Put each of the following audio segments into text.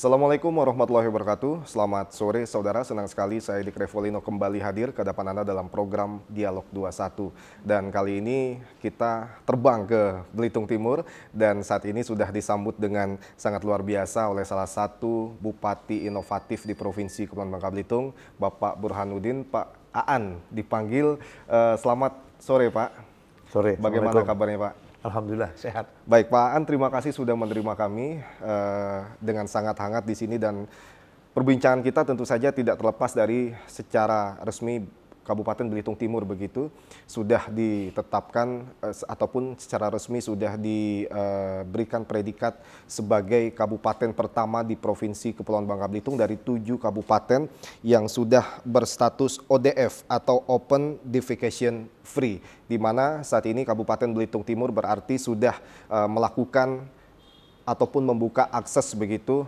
Assalamualaikum warahmatullahi wabarakatuh. Selamat sore saudara, senang sekali saya Dik Revolino kembali hadir ke depan Anda dalam program Dialog 21. Dan kali ini kita terbang ke Belitung Timur dan saat ini sudah disambut dengan sangat luar biasa oleh salah satu bupati inovatif di Provinsi Kepulauan Bangka Belitung, Bapak Burhanuddin, Pak Aan dipanggil. Selamat sore Pak. Sore. Bagaimana kabarnya Pak? Alhamdulillah sehat. Baik Pak Aan, terima kasih sudah menerima kami dengan sangat hangat di sini, dan perbincangan kita tentu saja tidak terlepas dari secara resmi Kabupaten Belitung Timur begitu sudah ditetapkan ataupun secara resmi sudah diberikan predikat sebagai kabupaten pertama di Provinsi Kepulauan Bangka Belitung dari 7 kabupaten yang sudah berstatus ODF atau Open Defecation Free, di mana saat ini Kabupaten Belitung Timur berarti sudah melakukan ataupun membuka akses begitu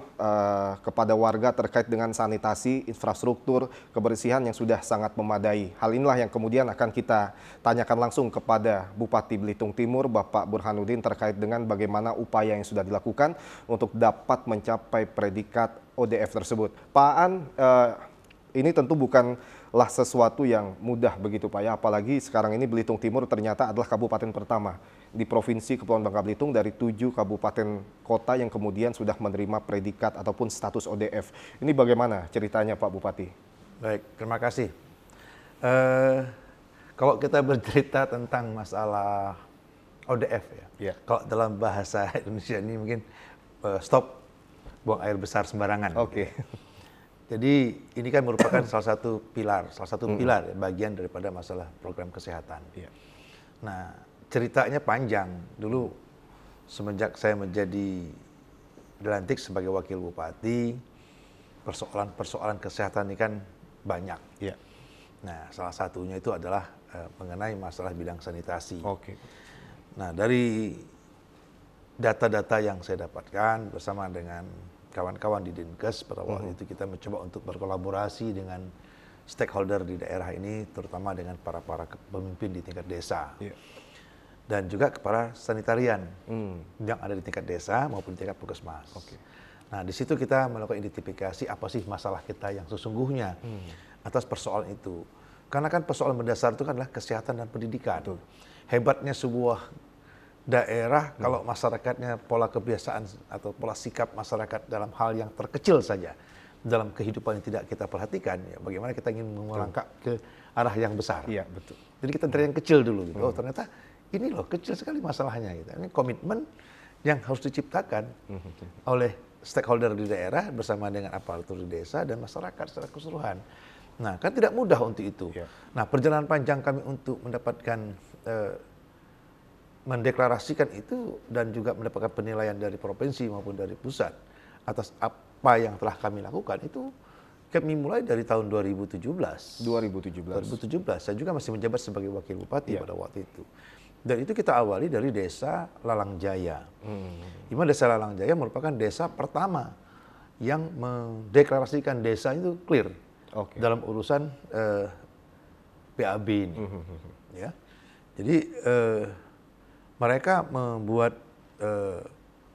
kepada warga terkait dengan sanitasi, infrastruktur, kebersihan yang sudah sangat memadai. Hal inilah yang kemudian akan kita tanyakan langsung kepada Bupati Belitung Timur, Bapak Burhanuddin, terkait dengan bagaimana upaya yang sudah dilakukan untuk dapat mencapai predikat ODF tersebut. Pak Aan, ini tentu bukanlah sesuatu yang mudah begitu Pak ya, apalagi sekarang ini Belitung Timur ternyata adalah kabupaten pertama di Provinsi Kepulauan Bangka Belitung dari 7 kabupaten kota yang kemudian sudah menerima predikat ataupun status ODF. Ini bagaimana ceritanya Pak Bupati? Baik, terima kasih. Kalau kita bercerita tentang masalah ODF ya, kalau dalam bahasa Indonesia ini mungkin stop buang air besar sembarangan. Oke. Jadi ini kan merupakan salah satu pilar ya, bagian daripada masalah program kesehatan. Nah, ceritanya panjang. Dulu semenjak saya menjadi dilantik sebagai wakil bupati, persoalan kesehatan ini kan banyak. Nah, salah satunya itu adalah mengenai masalah bidang sanitasi. Nah, dari data-data yang saya dapatkan bersama dengan kawan-kawan di Dinkes pada waktu itu, kita mencoba untuk berkolaborasi dengan stakeholder di daerah ini, terutama dengan para pemimpin di tingkat desa. Dan juga kepala sanitarian yang ada di tingkat desa maupun di tingkat puskesmas. Nah, di situ kita melakukan identifikasi apa sih masalah kita yang sesungguhnya atas persoalan itu. Karena kan persoalan mendasar itu kan adalah kesehatan dan pendidikan. Hebatnya sebuah daerah kalau masyarakatnya, pola kebiasaan atau pola sikap masyarakat dalam hal yang terkecil saja dalam kehidupan yang tidak kita perhatikan, ya bagaimana kita ingin melangkah ke arah yang besar. Jadi kita dari yang kecil dulu gitu. Oh, ternyata ini loh kecil sekali masalahnya gitu. Ini komitmen yang harus diciptakan oleh stakeholder di daerah bersama dengan aparatur di desa dan masyarakat secara keseluruhan. Nah, kan tidak mudah untuk itu. Nah, perjalanan panjang kami untuk mendapatkan mendeklarasikan itu dan juga mendapatkan penilaian dari provinsi maupun dari pusat atas apa yang telah kami lakukan itu kami mulai dari tahun 2017. Saya juga masih menjabat sebagai wakil bupati pada waktu itu. Dan itu kita awali dari desa Lalangjaya. Di mana desa Lalangjaya merupakan desa pertama yang mendeklarasikan desa itu clear dalam urusan PAB ini. Ya. Jadi mereka membuat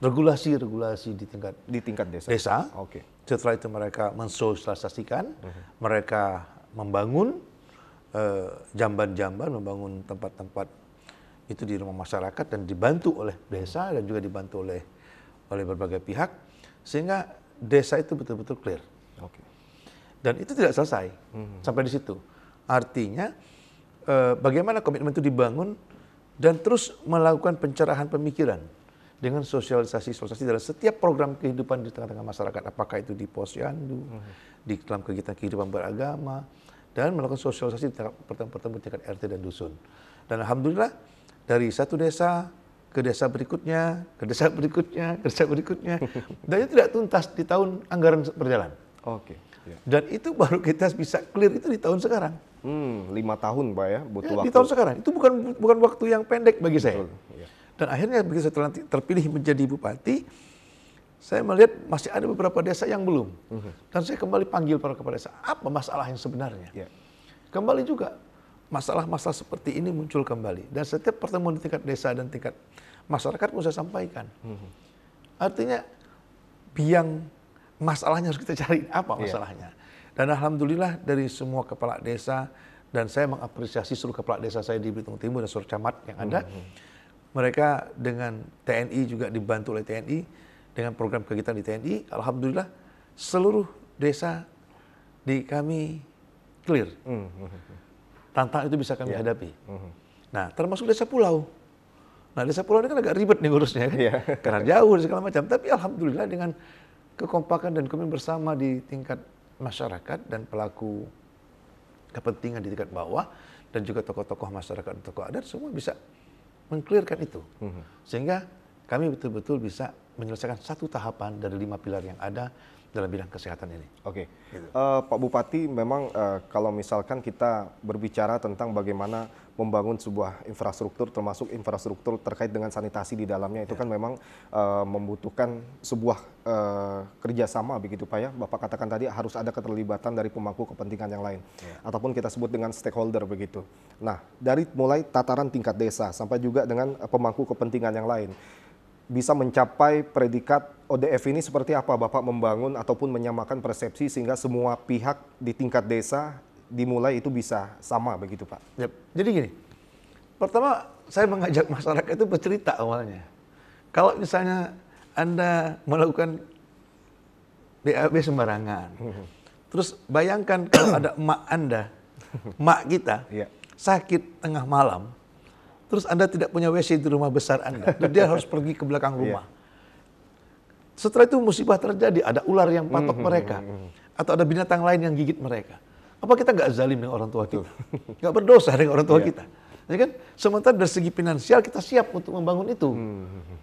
regulasi-regulasi di tingkat desa. Setelah itu mereka mensosialisasikan, mereka membangun jamban-jamban, membangun tempat-tempat itu di rumah masyarakat dan dibantu oleh desa dan juga dibantu oleh berbagai pihak sehingga desa itu betul-betul clear. Dan itu tidak selesai sampai di situ. Artinya bagaimana komitmen itu dibangun dan terus melakukan pencerahan pemikiran dengan sosialisasi dalam setiap program kehidupan di tengah-tengah masyarakat, apakah itu di posyandu, di dalam kegiatan kehidupan beragama, dan melakukan sosialisasi di pertemuan tingkat RT dan dusun. Dan alhamdulillah dari satu desa ke desa berikutnya, ke desa berikutnya, ke desa berikutnya, dan itu tidak tuntas di tahun anggaran berjalan. Dan itu baru kita bisa clear itu di tahun sekarang. 5 tahun Pak ya, butuh waktu. Di tahun sekarang, itu bukan waktu yang pendek bagi saya. Dan akhirnya begitu saya terpilih menjadi bupati, saya melihat masih ada beberapa desa yang belum. Dan saya kembali panggil para kepala desa, apa masalah yang sebenarnya? Kembali juga, masalah-masalah seperti ini muncul kembali. Dan setiap pertemuan di tingkat desa dan tingkat masyarakat pun saya sampaikan. Artinya, biang masalahnya harus kita cari apa masalahnya. Dan alhamdulillah dari semua kepala desa, dan saya mengapresiasi seluruh kepala desa saya di Belitung Timur dan seluruh camat yang ada, mereka dengan TNI juga dibantu oleh TNI, dengan program kegiatan di TNI, alhamdulillah seluruh desa di kami clear. Tantangan itu bisa kami hadapi. Nah, termasuk desa pulau. Nah, desa pulau ini kan agak ribet nih ngurusnya kan, karena jauh dan segala macam. Tapi alhamdulillah dengan kekompakan dan komitmen bersama di tingkat masyarakat dan pelaku kepentingan di tingkat bawah, dan juga tokoh-tokoh masyarakat dan tokoh adat, semua bisa mengklirkan itu. Sehingga kami betul-betul bisa menyelesaikan satu tahapan dari 5 pilar yang ada dalam bidang kesehatan ini. Oke, Pak Bupati, memang kalau misalkan kita berbicara tentang bagaimana membangun sebuah infrastruktur, termasuk infrastruktur terkait dengan sanitasi di dalamnya, itu kan memang membutuhkan sebuah kerjasama begitu Pak ya. Bapak katakan tadi harus ada keterlibatan dari pemangku kepentingan yang lain, ataupun kita sebut dengan stakeholder begitu. Nah, dari mulai tataran tingkat desa sampai juga dengan pemangku kepentingan yang lain, bisa mencapai predikat ODF ini seperti apa Bapak membangun ataupun menyamakan persepsi sehingga semua pihak di tingkat desa dimulai itu bisa sama begitu Pak? Yep. Jadi gini, pertama saya mengajak masyarakat itu bercerita awalnya. Kalau misalnya Anda melakukan BAB sembarangan, terus bayangkan kalau ada emak Anda, emak kita, sakit tengah malam, terus Anda tidak punya WC di rumah besar Anda, dia harus pergi ke belakang rumah. Setelah itu musibah terjadi, ada ular yang patok mereka, atau ada binatang lain yang gigit mereka. Apa kita nggak zalim dengan orang tua kita? Nggak berdosa dengan orang tua kita? Ya kan? Sementara dari segi finansial kita siap untuk membangun itu.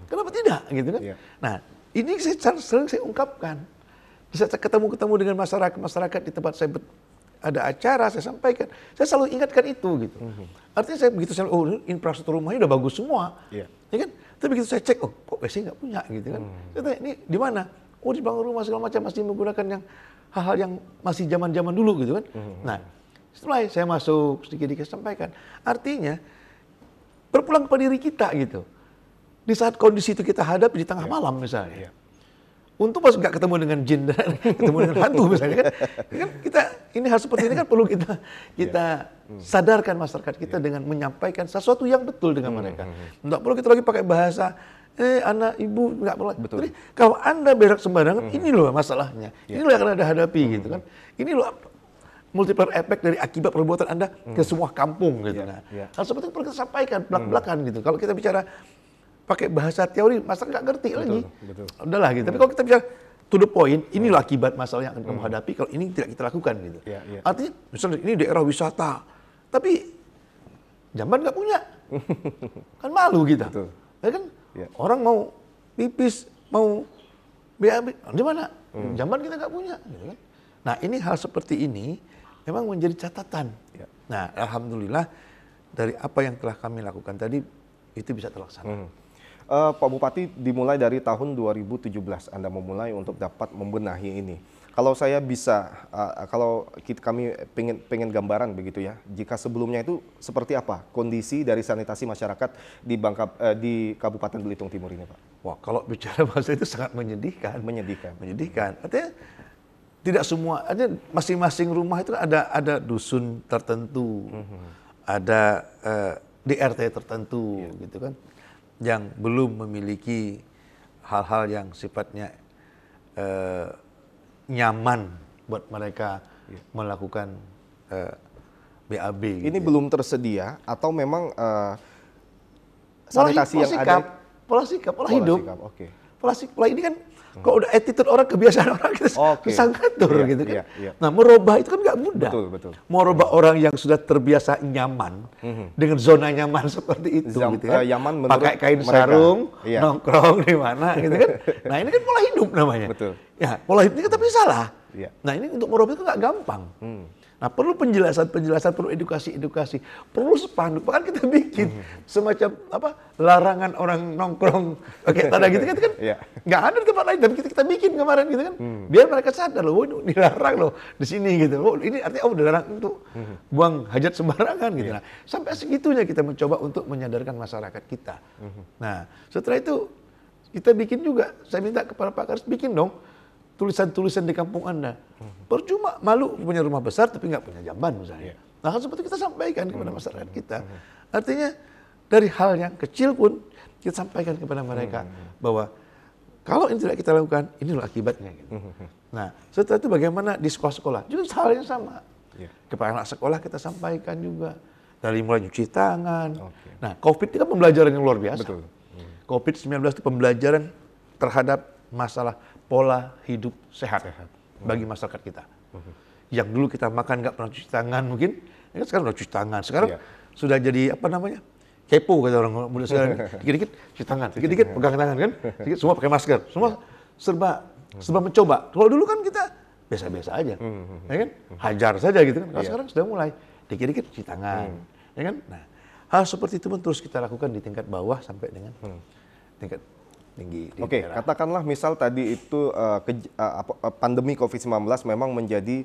Kenapa tidak? Gitu kan? Nah, ini sering saya ungkapkan. Bisa ketemu dengan masyarakat di tempat saya ada acara, saya sampaikan. Saya selalu ingatkan itu gitu. Artinya saya begitu saya, oh infrastruktur rumahnya udah bagus semua. Ya kan? Tapi begitu saya cek, oh kok WC nggak punya gitu kan. Saya tanya, ini di mana? Oh dibangun rumah segala macam, masih menggunakan yang hal-hal yang masih zaman-zaman dulu gitu kan. Nah, setelah saya masuk sedikit-sedikit sampaikan. Artinya, berpulang kepada diri kita gitu. Di saat kondisi itu kita hadapi di tengah malam misalnya. Untung pas nggak ketemu dengan jin dan ketemu dengan hantu misalnya kan. Kita ini hal seperti ini kan perlu kita sadarkan masyarakat kita dengan menyampaikan sesuatu yang betul dengan mereka. Nggak perlu kita lagi pakai bahasa anak ibu nggak perlu. Jadi kalau Anda berak sembarangan, ini loh masalahnya. Ini loh yang akan Anda hadapi gitu kan. Ini loh multiplier efek dari akibat perbuatan Anda ke semua kampung gitu. Nah, hal seperti itu perlu kita sampaikan belak-belakan gitu. Kalau kita bicara pakai bahasa teori, masyarakat nggak ngerti lagi. Udahlah gitu. Tapi kalau kita bicara to the point, ini loh akibat masalah yang akan kamu hadapi kalau ini tidak kita lakukan gitu. Artinya misalnya ini daerah wisata, tapi Jamban nggak punya. Kan malu kita. Ya kan? Orang mau pipis, mau BAB, di mana? Jamban kita nggak punya. Gitu kan? Nah ini hal seperti ini memang menjadi catatan. Nah alhamdulillah dari apa yang telah kami lakukan tadi itu bisa terlaksana. Pak Bupati, dimulai dari tahun 2017 Anda memulai untuk dapat membenahi ini. Kalau saya bisa, kalau kami pengen gambaran begitu ya, jika sebelumnya itu seperti apa kondisi dari sanitasi masyarakat di Kabupaten Belitung Timur ini, Pak? Wah, kalau bicara bahasa itu sangat menyedihkan. Menyedihkan. Artinya tidak semua, ada masing-masing rumah itu ada dusun tertentu, ada DRT tertentu, gitu kan, yang belum memiliki hal-hal yang sifatnya nyaman buat mereka melakukan BAB. Ini gitu belum tersedia atau memang sanitasi yang ada? Pola hidup. Pola ini kan kalau udah attitude orang, kebiasaan orang kita susah ngatur gitu kan. Nah merubah itu kan nggak mudah. Betul. Merubah orang yang sudah terbiasa nyaman dengan zona nyaman seperti itu gitu kan. Pakai kain sarung, nongkrong di mana gitu kan. Nah ini kan pola hidup namanya. Ya pola hidup ini kan tapi salah. Nah ini untuk merubah itu nggak gampang. Nah perlu penjelasan, perlu edukasi, perlu spanduk. Bahkan kita bikin semacam larangan orang nongkrong pakai tanda gitu kan, nggak ada di tempat lain. Tapi kita bikin kemarin gitu kan, biar mereka sadar loh, ini dilarang loh di sini gitu. Oh ini artinya dilarang untuk buang hajat sembarangan gitu. Nah sampai segitunya kita mencoba untuk menyadarkan masyarakat kita. Nah setelah itu kita bikin juga, saya minta kepada Pak Karis bikin dong tulisan-tulisan di kampung Anda. Percuma, malu punya rumah besar tapi nggak punya jamban misalnya. Nah, hal seperti kita sampaikan kepada masyarakat kita. Artinya dari hal yang kecil pun kita sampaikan kepada mereka bahwa kalau ini tidak kita lakukan, ini loh akibatnya. Gitu. Nah, setelah itu bagaimana di sekolah-sekolah? Juga hal yang sama. Kepada anak sekolah kita sampaikan juga. Dari mulai cuci tangan. Nah, COVID itu kan pembelajaran yang luar biasa. Betul. COVID-19 itu pembelajaran terhadap masalah pola hidup sehat bagi masyarakat kita. Yang dulu kita makan nggak pernah cuci tangan mungkin, ya kan sekarang udah cuci tangan. Sekarang sudah jadi apa namanya? Kepo kata orang muda sekarang. Dikit-dikit cuci tangan, dikit-dikit pegang tangan kan, dikit semua pakai masker, semua serba mencoba. Kalau dulu kan kita biasa-biasa aja, ya kan? Hajar saja gitu kan. Kalau sekarang sudah mulai dikit-dikit cuci tangan, ya kan? Nah, hal seperti itu pun terus kita lakukan di tingkat bawah sampai dengan tingkat tinggi. Oke, katakanlah misal tadi itu pandemi COVID-19 memang menjadi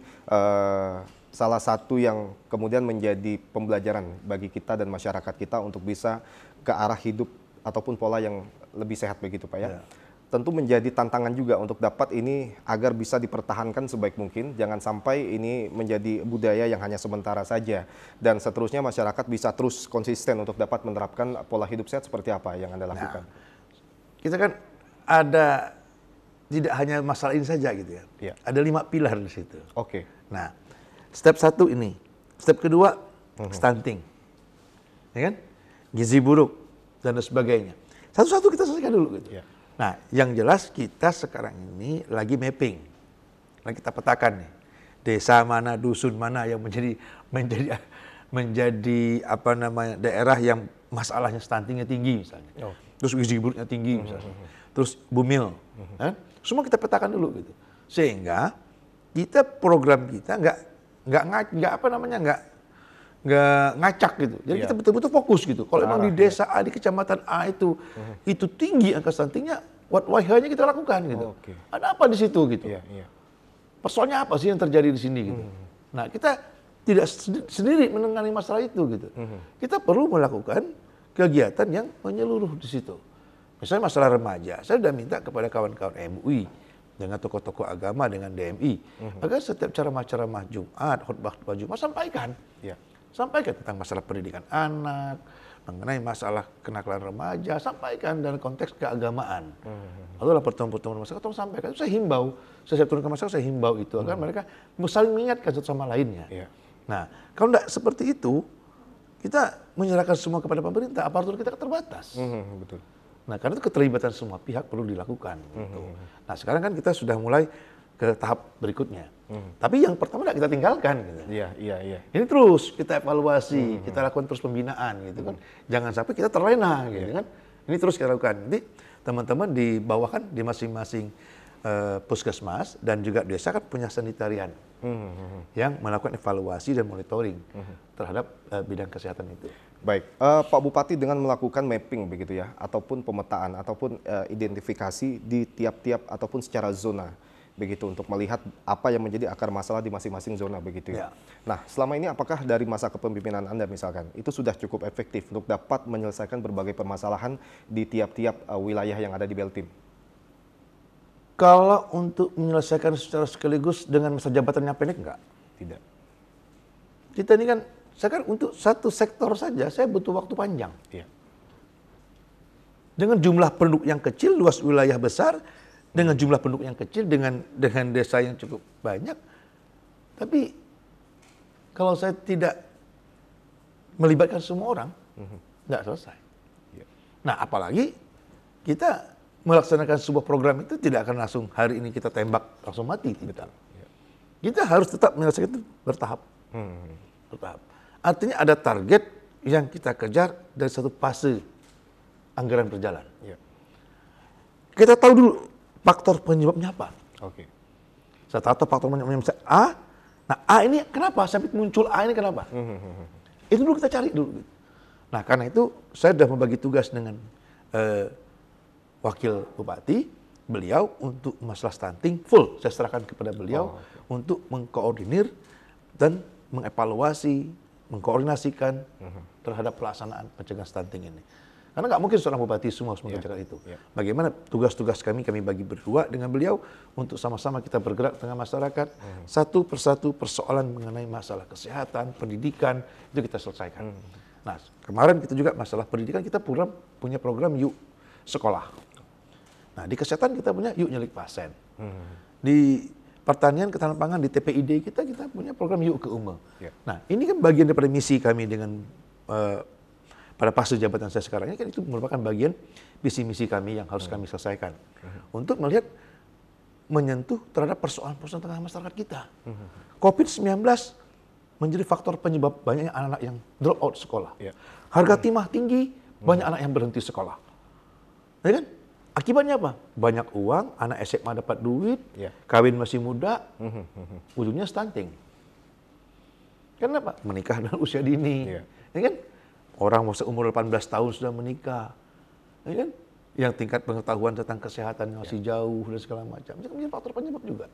salah satu yang kemudian menjadi pembelajaran bagi kita dan masyarakat kita untuk bisa ke arah hidup ataupun pola yang lebih sehat begitu Pak ya. Tentu menjadi tantangan juga untuk dapat ini agar bisa dipertahankan sebaik mungkin. Jangan sampai ini menjadi budaya yang hanya sementara saja. Dan seterusnya masyarakat bisa terus konsisten untuk dapat menerapkan pola hidup sehat seperti apa yang Anda lakukan. Kita kan ada tidak hanya masalah ini saja gitu ya. Ada 5 pilar di situ. Nah, step 1 ini. Step kedua, stunting. Ya kan? Gizi buruk dan sebagainya. Satu-satu kita selesaikan dulu gitu. Nah, yang jelas kita sekarang ini lagi mapping. Lagi kita petakan nih. Desa mana, dusun mana yang menjadi apa namanya daerah yang masalahnya stuntingnya tinggi misalnya. Terus gizi buruknya tinggi misalnya. Terus bumil. Semua kita petakan dulu gitu. Sehingga kita program kita nggak ngacak gitu. Jadi kita betul-betul fokus gitu. Kalau memang di desa A, di kecamatan A itu tinggi angka stuntingnya, why-nya kita lakukan gitu. Ada apa di situ gitu. Persoalnya apa sih yang terjadi di sini gitu. Nah, kita tidak sendiri menangani masalah itu gitu. Kita perlu melakukan kegiatan yang menyeluruh di situ. Misalnya masalah remaja, saya sudah minta kepada kawan-kawan MUI dengan tokoh-tokoh agama, dengan DMI, agar setiap ceramah-ceramah Jumat, khutbah Jumat sampaikan. Sampaikan tentang masalah pendidikan anak, mengenai masalah kenakalan remaja, sampaikan dalam konteks keagamaan. Lalu pertemuan-pertemuan masyarakat, tolong sampaikan. Saya himbau, saya turun ke masyarakat, saya himbau itu, agar mereka saling mengingatkan satu sama lainnya. Nah, kalau tidak seperti itu, kita menyerahkan semua kepada pemerintah, aparatur kita terbatas. Betul. Nah, karena itu keterlibatan semua pihak perlu dilakukan. Gitu. Nah, sekarang kan kita sudah mulai ke tahap berikutnya. Tapi yang pertama tidak kita tinggalkan. Gitu. Ini terus kita evaluasi, kita lakukan terus pembinaan, gitu kan. Jangan sampai kita terlena, gitu kan. Ini terus kita lakukan. Nanti teman-teman di bawah kan di masing-masing puskesmas dan juga desa kan punya sanitarian yang melakukan evaluasi dan monitoring terhadap bidang kesehatan itu. Baik, Pak Bupati dengan melakukan mapping begitu ya, ataupun pemetaan, ataupun identifikasi di tiap-tiap ataupun secara zona begitu untuk melihat apa yang menjadi akar masalah di masing-masing zona begitu ya. Nah, selama ini apakah dari masa kepemimpinan Anda misalkan itu sudah cukup efektif untuk dapat menyelesaikan berbagai permasalahan di tiap-tiap wilayah yang ada di Beltim? Kalau untuk menyelesaikan secara sekaligus dengan masa jabatannya pendek, enggak. Tidak. Kita ini kan, saya kan untuk satu sektor saja, saya butuh waktu panjang. Dengan jumlah penduduk yang kecil, luas wilayah besar, dengan jumlah penduduk yang kecil, dengan desa yang cukup banyak. Tapi kalau saya tidak melibatkan semua orang, nggak selesai. Nah, apalagi kita melaksanakan sebuah program itu tidak akan langsung hari ini kita tembak langsung mati. Kita harus tetap menyelesaikan itu bertahap. Bertahap. Artinya ada target yang kita kejar dari satu fase anggaran berjalan. Kita tahu dulu faktor penyebabnya apa. Saya tahu faktor penyebabnya A. Nah, A ini kenapa? Sampai muncul A ini kenapa? Itu dulu kita cari dulu. Nah, karena itu saya sudah membagi tugas dengan Wakil Bupati, beliau untuk masalah stunting full saya serahkan kepada beliau untuk mengkoordinir dan mengevaluasi, mengkoordinasikan terhadap pelaksanaan pencegahan stunting ini. Karena nggak mungkin seorang bupati semua harus mengerjakan itu. Bagaimana tugas-tugas kami bagi berdua dengan beliau untuk sama-sama kita bergerak dengan masyarakat. Satu persatu persoalan mengenai masalah kesehatan, pendidikan, itu kita selesaikan. Nah, kemarin kita juga masalah pendidikan, kita punya program Yuk Sekolah. Nah, di kesehatan kita punya Yuk Nyulik Pasien. Di pertanian, ketahanan pangan, di TPID kita punya program Yuk ke Ume. Nah, ini kan bagian daripada misi kami dengan pada fase jabatan saya sekarang ini, kan itu merupakan bagian visi misi kami yang harus kami selesaikan untuk melihat menyentuh terhadap persoalan-persoalan tengah masyarakat kita. COVID-19 menjadi faktor penyebab banyaknya anak-anak yang drop out sekolah. Harga timah tinggi, banyak anak yang berhenti sekolah. Ya kan? Akibatnya apa? Banyak uang, anak SMA dapat duit, kawin masih muda, ujungnya stunting. Kenapa? Menikah dalam usia dini. Ya kan? Orang masa umur 18 tahun sudah menikah. Ya kan? Yang tingkat pengetahuan tentang kesehatan masih jauh dan segala macam. Itu menjadi faktor penyebab juga.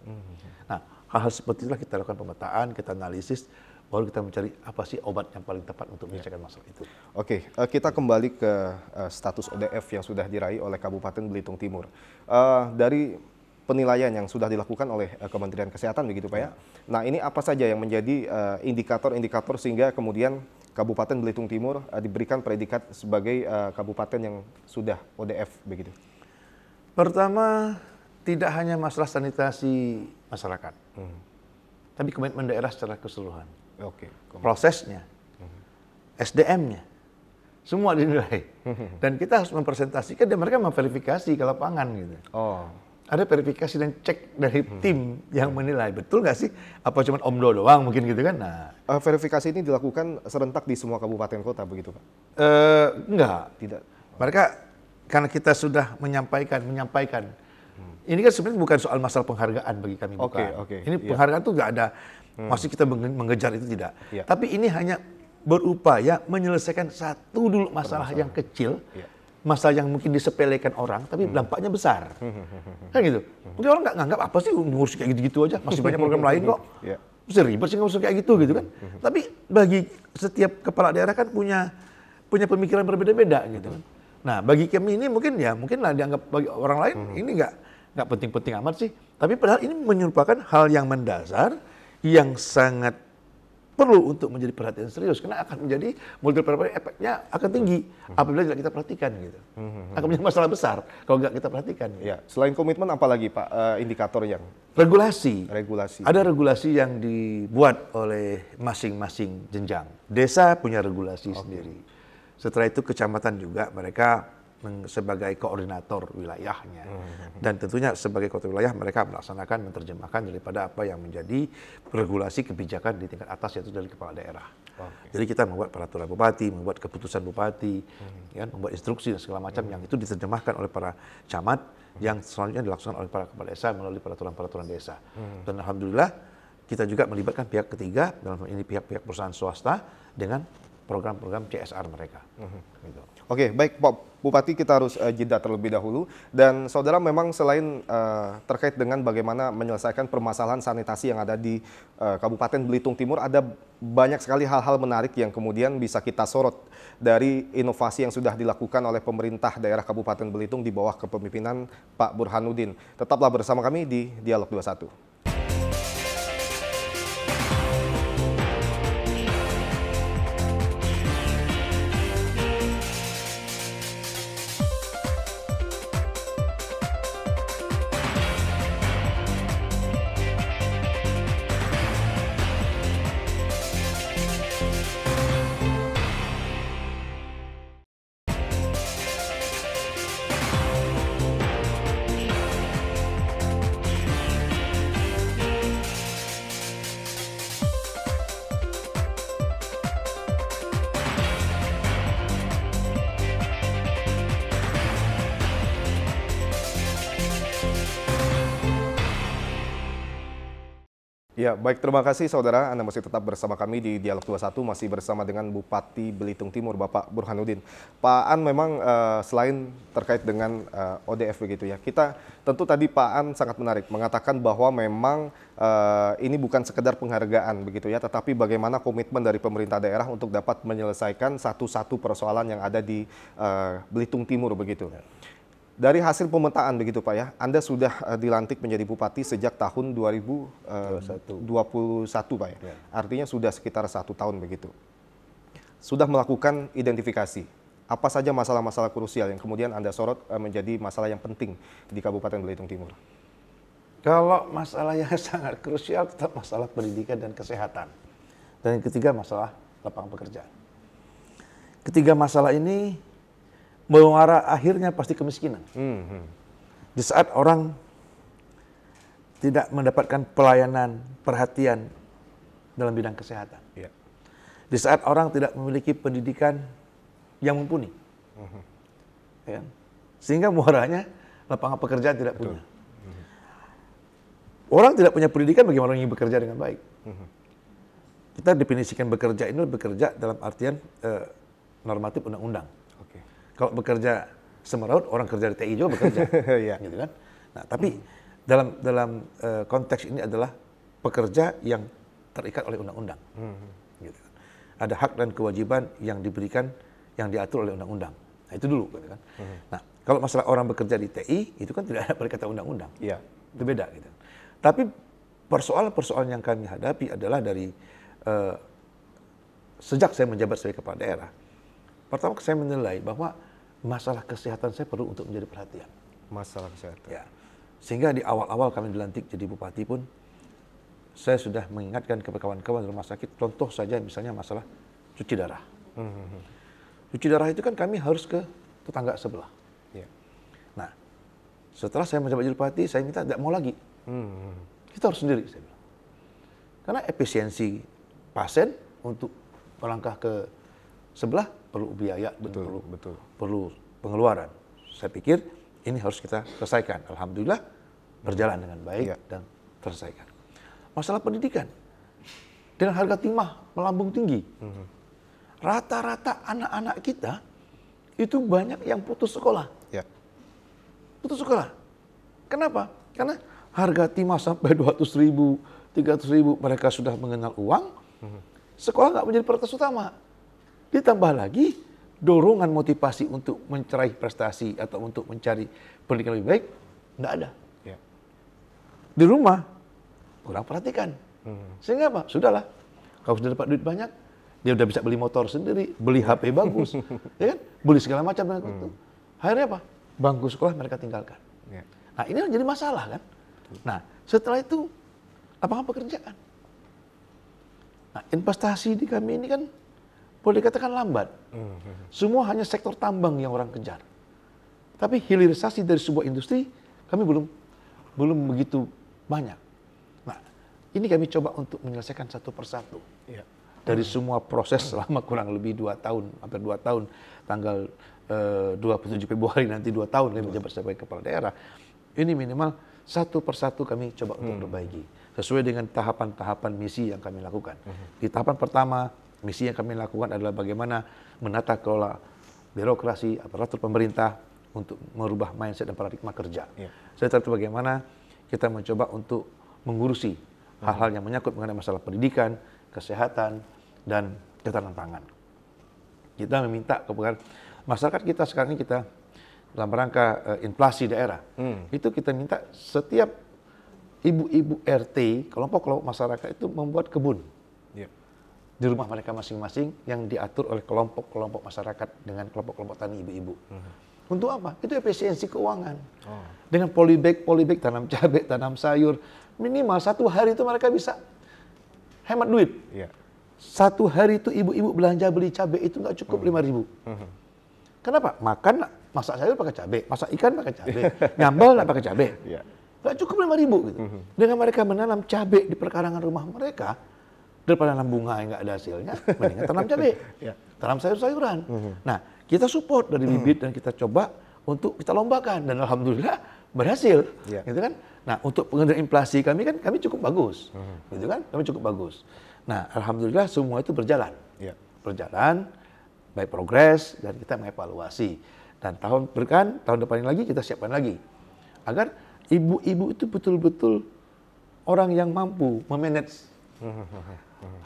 Nah, hal-hal seperti itulah kita lakukan pemetaan, kita analisis, baru kita mencari apa sih obat yang paling tepat untuk menyelesaikan masalah itu. Oke, kita kembali ke status ODF yang sudah diraih oleh Kabupaten Belitung Timur. Dari penilaian yang sudah dilakukan oleh Kementerian Kesehatan begitu Pak ya. Nah, ini apa saja yang menjadi indikator-indikator sehingga kemudian Kabupaten Belitung Timur diberikan predikat sebagai kabupaten yang sudah ODF begitu? Pertama, tidak hanya masalah sanitasi masyarakat, tapi komitmen daerah secara keseluruhan. Prosesnya, SDM-nya, semua dinilai. Dan kita harus mempresentasikan dan mereka memverifikasi ke lapangan gitu. Ada verifikasi dan cek dari tim yang menilai, betul nggak sih? Apa cuma OMDO doang mungkin gitu kan? Nah, verifikasi ini dilakukan serentak di semua kabupaten kota begitu Pak? Enggak. Tidak. Mereka karena kita sudah menyampaikan. Ini kan sebenarnya bukan soal masalah penghargaan bagi kami, bukan. Ini penghargaan tuh nggak ada. Maksud kita mengejar itu tidak. Tapi ini hanya berupaya menyelesaikan satu dulu masalah yang kecil. Masalah yang mungkin disepelekan orang, tapi dampaknya besar. Kan gitu. Mungkin orang nggak nganggap apa sih ngurus kayak gitu-gitu aja, masih banyak program lain kok. Mesti ribet sih ngurus kayak gitu kan. Tapi bagi setiap kepala daerah kan punya pemikiran berbeda-beda gitu kan. Nah, bagi kami ini mungkin lah dianggap bagi orang lain ini nggak penting-penting amat sih. Tapi padahal ini merupakan hal yang mendasar yang sangat perlu untuk menjadi perhatian serius karena akan menjadi multiplier efeknya akan tinggi apabila tidak kita perhatikan gitu. Akan menjadi masalah besar kalau nggak kita perhatikan. Gitu. Selain komitmen apalagi Pak indikator yang regulasi. Ada regulasi yang dibuat oleh masing-masing jenjang. Desa punya regulasi sendiri. Setelah itu kecamatan juga mereka sebagai koordinator wilayahnya. Dan tentunya sebagai koordinator wilayah mereka melaksanakan, menerjemahkan daripada apa yang menjadi regulasi kebijakan di tingkat atas yaitu dari kepala daerah. Jadi kita membuat peraturan bupati, membuat keputusan bupati, membuat instruksi dan segala macam yang itu diterjemahkan oleh para camat yang selanjutnya dilaksanakan oleh para kepala desa melalui peraturan-peraturan desa. Dan alhamdulillah kita juga melibatkan pihak ketiga, dalam hal ini pihak-pihak perusahaan swasta dengan program-program CSR mereka. Gitu. Oke, baik Pak Bupati, kita harus jeda terlebih dahulu. Dan saudara, memang selain terkait dengan bagaimana menyelesaikan permasalahan sanitasi yang ada di Kabupaten Belitung Timur, ada banyak sekali hal-hal menarik yang kemudian bisa kita sorot dari inovasi yang sudah dilakukan oleh pemerintah daerah Kabupaten Belitung di bawah kepemimpinan Pak Burhanuddin. Tetaplah bersama kami di Dialog 21. Ya, baik, terima kasih saudara. Anda masih tetap bersama kami di Dialog 21, masih bersama dengan Bupati Belitung Timur, Bapak Burhanuddin. Pak An, memang selain terkait dengan ODF begitu ya, kita tentu tadi Pak An sangat menarik mengatakan bahwa memang ini bukan sekedar penghargaan begitu ya, tetapi bagaimana komitmen dari pemerintah daerah untuk dapat menyelesaikan satu-satu persoalan yang ada di Belitung Timur begitu. Dari hasil pemetaan begitu Pak ya, Anda sudah dilantik menjadi Bupati sejak tahun 2021 Pak ya. Artinya sudah sekitar 1 tahun begitu. Sudah melakukan identifikasi. Apa saja masalah-masalah krusial yang kemudian Anda sorot menjadi masalah yang penting di Kabupaten Belitung Timur? Kalau masalah yang sangat krusial tetap masalah pendidikan dan kesehatan. Dan yang ketiga masalah lapangan pekerjaan. Ketiga masalah ini mengarah akhirnya pasti kemiskinan. Di saat orang tidak mendapatkan pelayanan, perhatian dalam bidang kesehatan. Ya. Di saat orang tidak memiliki pendidikan yang mumpuni. Ya. Sehingga muaranya lapangan pekerjaan tidak punya. Orang tidak punya pendidikan, bagaimana orang ingin bekerja dengan baik? Kita definisikan bekerja ini bekerja dalam artian normatif undang-undang. Kalau bekerja semeraut, orang kerja di TI juga bekerja, gitu kan? Nah, tapi dalam konteks ini adalah pekerja yang terikat oleh undang-undang. Gitu. Ada hak dan kewajiban yang diberikan, yang diatur oleh undang-undang. Nah, itu dulu, gitu kan? Nah, kalau masalah orang bekerja di TI, itu kan tidak ada perikatan undang-undang. Iya. Itu beda, gitu. Tapi persoalan-persoalan yang kami hadapi adalah dari sejak saya menjabat sebagai kepala daerah. Pertama, saya menilai bahwa masalah kesehatan saya perlu untuk menjadi perhatian. Masalah kesehatan. Ya. Sehingga di awal-awal kami dilantik jadi bupati pun, saya sudah mengingatkan kepada kawan-kawan di rumah sakit, contoh saja misalnya masalah cuci darah. Cuci darah itu kan kami harus ke tetangga sebelah. Ya. Nah, setelah saya menjabat jadi bupati, saya minta tidak mau lagi. Kita harus sendiri, saya bilang. Karena efisiensi pasien untuk melangkah ke sebelah perlu biaya dan perlu pengeluaran. Saya pikir ini harus kita selesaikan. Alhamdulillah berjalan dengan baik dan terselesaikan. Masalah pendidikan dengan harga timah melambung tinggi. Rata-rata anak-anak kita itu banyak yang putus sekolah. Putus sekolah. Kenapa? Karena harga timah sampai 200.000, 300.000 mereka sudah mengenal uang. Sekolah nggak menjadi prioritas utama. Ditambah lagi dorongan motivasi untuk menceraih prestasi atau untuk mencari pendidikan lebih baik, nggak ada. Di rumah kurang perhatikan. Sehingga apa? Sudahlah, kalau sudah dapat duit banyak, dia udah bisa beli motor sendiri, beli HP bagus, ya kan? Beli segala macam dengan itu. Akhirnya apa? Bangku sekolah mereka tinggalkan. Nah, ini jadi masalah kan? Nah, setelah itu lapangan pekerjaan. Nah, investasi di kami ini kan boleh dikatakan lambat. Semua hanya sektor tambang yang orang kejar. Tapi hilirisasi dari sebuah industri kami belum begitu banyak. Nah, ini kami coba untuk menyelesaikan satu persatu. Dari semua proses selama kurang lebih 2 tahun, hampir 2 tahun, tanggal 27 Februari nanti 2 tahun kami menjabat sebagai kepala daerah. Ini minimal satu persatu kami coba untuk perbaiki. Sesuai dengan tahapan-tahapan misi yang kami lakukan. Di tahapan pertama, misi yang kami lakukan adalah bagaimana menata kelola birokrasi, aparatur pemerintah untuk merubah mindset dan paradigma kerja. Setelah itu bagaimana kita mencoba untuk mengurusi hal-hal yang menyangkut mengenai masalah pendidikan, kesehatan, dan ketahanan pangan. Kita meminta kepada masyarakat kita sekarang ini kita dalam rangka inflasi daerah, itu kita minta setiap ibu-ibu RT, kelompok-kelompok masyarakat itu membuat kebun. Di rumah mereka masing-masing yang diatur oleh kelompok-kelompok masyarakat dengan kelompok-kelompok tani ibu-ibu. Untuk apa? Itu efisiensi keuangan. Dengan polybag, tanam cabai, tanam sayur, minimal 1 hari itu mereka bisa hemat duit. 1 hari itu ibu-ibu belanja beli cabai itu nggak cukup 5.000. Kenapa? Makan, masak sayur pakai cabai, masak ikan pakai cabai, nyambal nggak pakai cabai. Nggak cukup 5.000 gitu. Dengan mereka menanam cabai di perkarangan rumah mereka, daripada nanam bunga yang nggak ada hasilnya, mendingan tanam cabai, tanam sayur-sayuran. Nah, kita support dari bibit dan kita coba untuk kita lombakan. Dan alhamdulillah berhasil, Iya. gitu kan? Nah, untuk pengendalian inflasi kami cukup bagus, gitu kan? Kami cukup bagus. Nah, alhamdulillah semua itu berjalan, Iya. berjalan, baik progres dan kita mengevaluasi. Dan tahun depan lagi kita siapkan lagi agar ibu-ibu itu betul-betul orang yang mampu memanage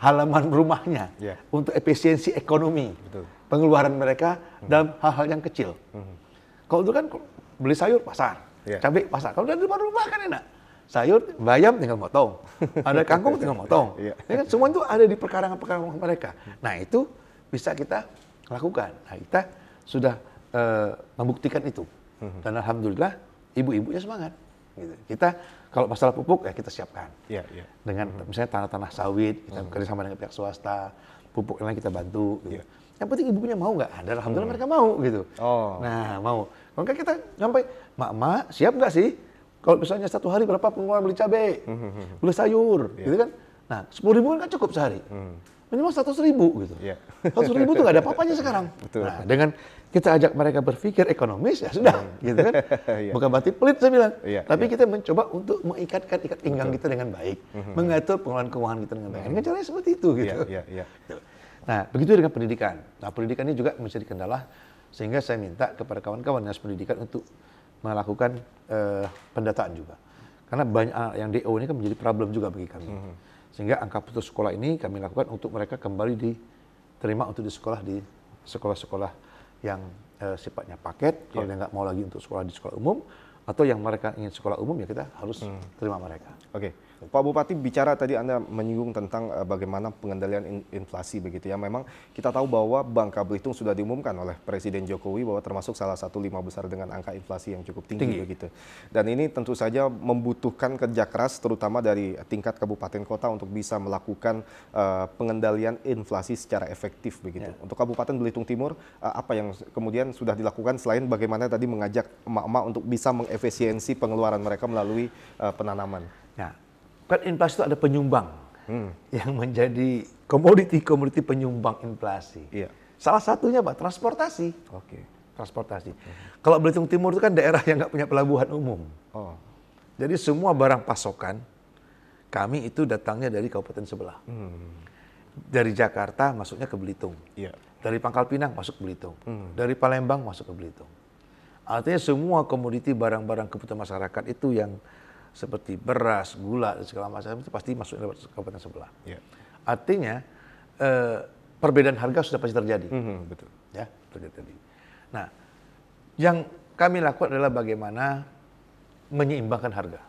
halaman rumahnya Iya. untuk efisiensi ekonomi, Betul. pengeluaran mereka dalam hal-hal yang kecil. Kalau itu kan beli sayur pasar, Iya. cabai pasar. Kalau dari depan rumah kan enak. Sayur, bayam tinggal motong. Ada kangkung tinggal motong. Iya. Ya kan, semua itu ada di perkarangan-perkarangan rumah mereka. Nah, itu bisa kita lakukan. Nah, kita sudah membuktikan itu. Dan alhamdulillah ibu-ibunya semangat. Gitu. Kita kalau masalah pupuk ya kita siapkan. Iya, iya. Dengan misalnya tanah-tanah sawit, kita kerjasama dengan pihak swasta, pupuk yang lain kita bantu. Gitu. Iya. Yang penting ibunya mau nggak? Ada, alhamdulillah mereka mau gitu. Oh. Nah, mau. Maka kita sampai, mak siap nggak sih? Kalau misalnya satu hari berapa pengeluaran beli cabai, beli sayur, gitu kan? Nah, 10.000 kan cukup sehari. Minimal 100.000 gitu. Iya. 100.000 tuh nggak ada apa-apanya sekarang. Betul. Nah, dengan kita ajak mereka berpikir ekonomis ya sudah, gitu kan? Iya. Bukan berarti pelit saya bilang, Iya, tapi iya. kita mencoba untuk mengikatkan ikat pinggang kita dengan baik, mengatur pengelolaan keuangan kita dengan baik. Ini caranya seperti itu, gitu. Iya, iya, iya. Nah, begitu dengan pendidikan. Nah, pendidikan ini juga menjadi kendala, sehingga saya minta kepada kawan-kawan dinas pendidikan untuk melakukan pendataan juga. Karena banyak anak yang DO ini kan menjadi problem juga bagi kami. Sehingga angka putus sekolah ini kami lakukan untuk mereka kembali diterima untuk di sekolah-sekolah yang sifatnya paket, kalau dia nggak mau lagi untuk sekolah di sekolah umum, atau yang mereka ingin sekolah umum ya kita harus terima mereka. Oke, Pak Bupati bicara tadi Anda menyinggung tentang bagaimana pengendalian inflasi begitu ya. Memang kita tahu bahwa Bangka Belitung sudah diumumkan oleh Presiden Jokowi bahwa termasuk salah satu 5 besar dengan angka inflasi yang cukup tinggi begitu. Dan ini tentu saja membutuhkan kerja keras terutama dari tingkat kabupaten kota untuk bisa melakukan pengendalian inflasi secara efektif begitu. Untuk Kabupaten Belitung Timur apa yang kemudian sudah dilakukan selain bagaimana tadi mengajak emak-emak untuk bisa mengefisiensi pengeluaran mereka melalui penanaman? Nah, kan inflasi itu ada penyumbang yang menjadi komoditi penyumbang inflasi. Iya. Salah satunya Pak, transportasi. Oke. Transportasi. Kalau Belitung Timur itu kan daerah yang nggak punya pelabuhan umum. Oh. Jadi semua barang pasokan kami itu datangnya dari kabupaten sebelah. Dari Jakarta masuknya ke Belitung. Iya. Dari Pangkal Pinang masuk ke Belitung. Dari Palembang masuk ke Belitung. Artinya semua komoditi barang-barang kebutuhan masyarakat itu yang seperti beras, gula, dan segala macam itu pasti masuk ke kabupaten sebelah. Iya. Artinya perbedaan harga sudah pasti terjadi. Betul. Ya, terjadi. Nah, yang kami lakukan adalah bagaimana menyeimbangkan harga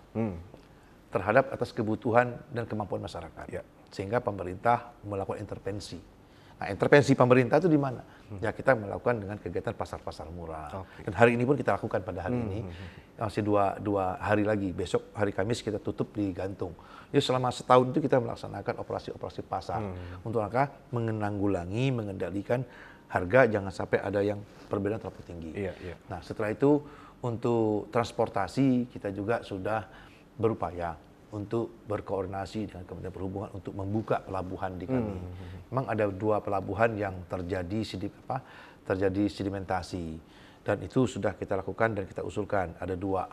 terhadap atas kebutuhan dan kemampuan masyarakat. Ya. Sehingga pemerintah melakukan intervensi. Nah, intervensi pemerintah itu di mana? Ya, kita melakukan dengan kegiatan pasar-pasar murah. Oke. Dan hari ini pun kita lakukan pada hari ini. Masih dua hari lagi. Besok hari Kamis kita tutup di Gantung. Jadi selama setahun itu kita melaksanakan operasi-operasi pasar. Untuk angka menanggulangi, mengendalikan harga jangan sampai ada yang perbedaan terlalu tinggi. Iya, iya. Nah, setelah itu untuk transportasi kita juga sudah berupaya untuk berkoordinasi dengan Kementerian Perhubungan untuk membuka pelabuhan di kami. Memang ada 2 pelabuhan yang terjadi sedimentasi dan itu sudah kita lakukan dan kita usulkan. Ada dua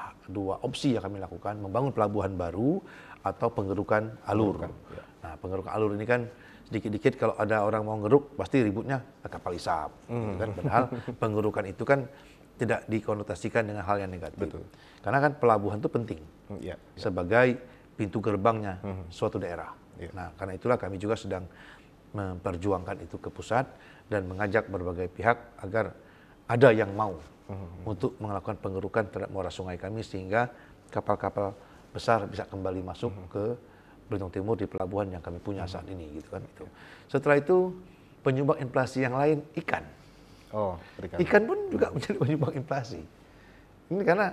opsi yang kami lakukan, membangun pelabuhan baru atau pengerukan alur. Nah, pengerukan alur ini kan sedikit-dikit kalau ada orang mau ngeruk pasti ributnya kapal isap, gitu kan? Padahal pengerukan itu kan tidak dikonotasikan dengan hal yang negatif. Betul. Karena kan pelabuhan itu penting sebagai pintu gerbangnya suatu daerah. Nah, karena itulah kami juga sedang memperjuangkan itu ke pusat dan mengajak berbagai pihak agar ada yang mau untuk melakukan pengerukan terhadap muara sungai kami sehingga kapal-kapal besar bisa kembali masuk ke Belitung Timur di pelabuhan yang kami punya saat ini, gitu kan itu. Setelah itu penyumbang inflasi yang lain ikan. Oh, Ikan pun juga menjadi penyumbang inflasi. Ini karena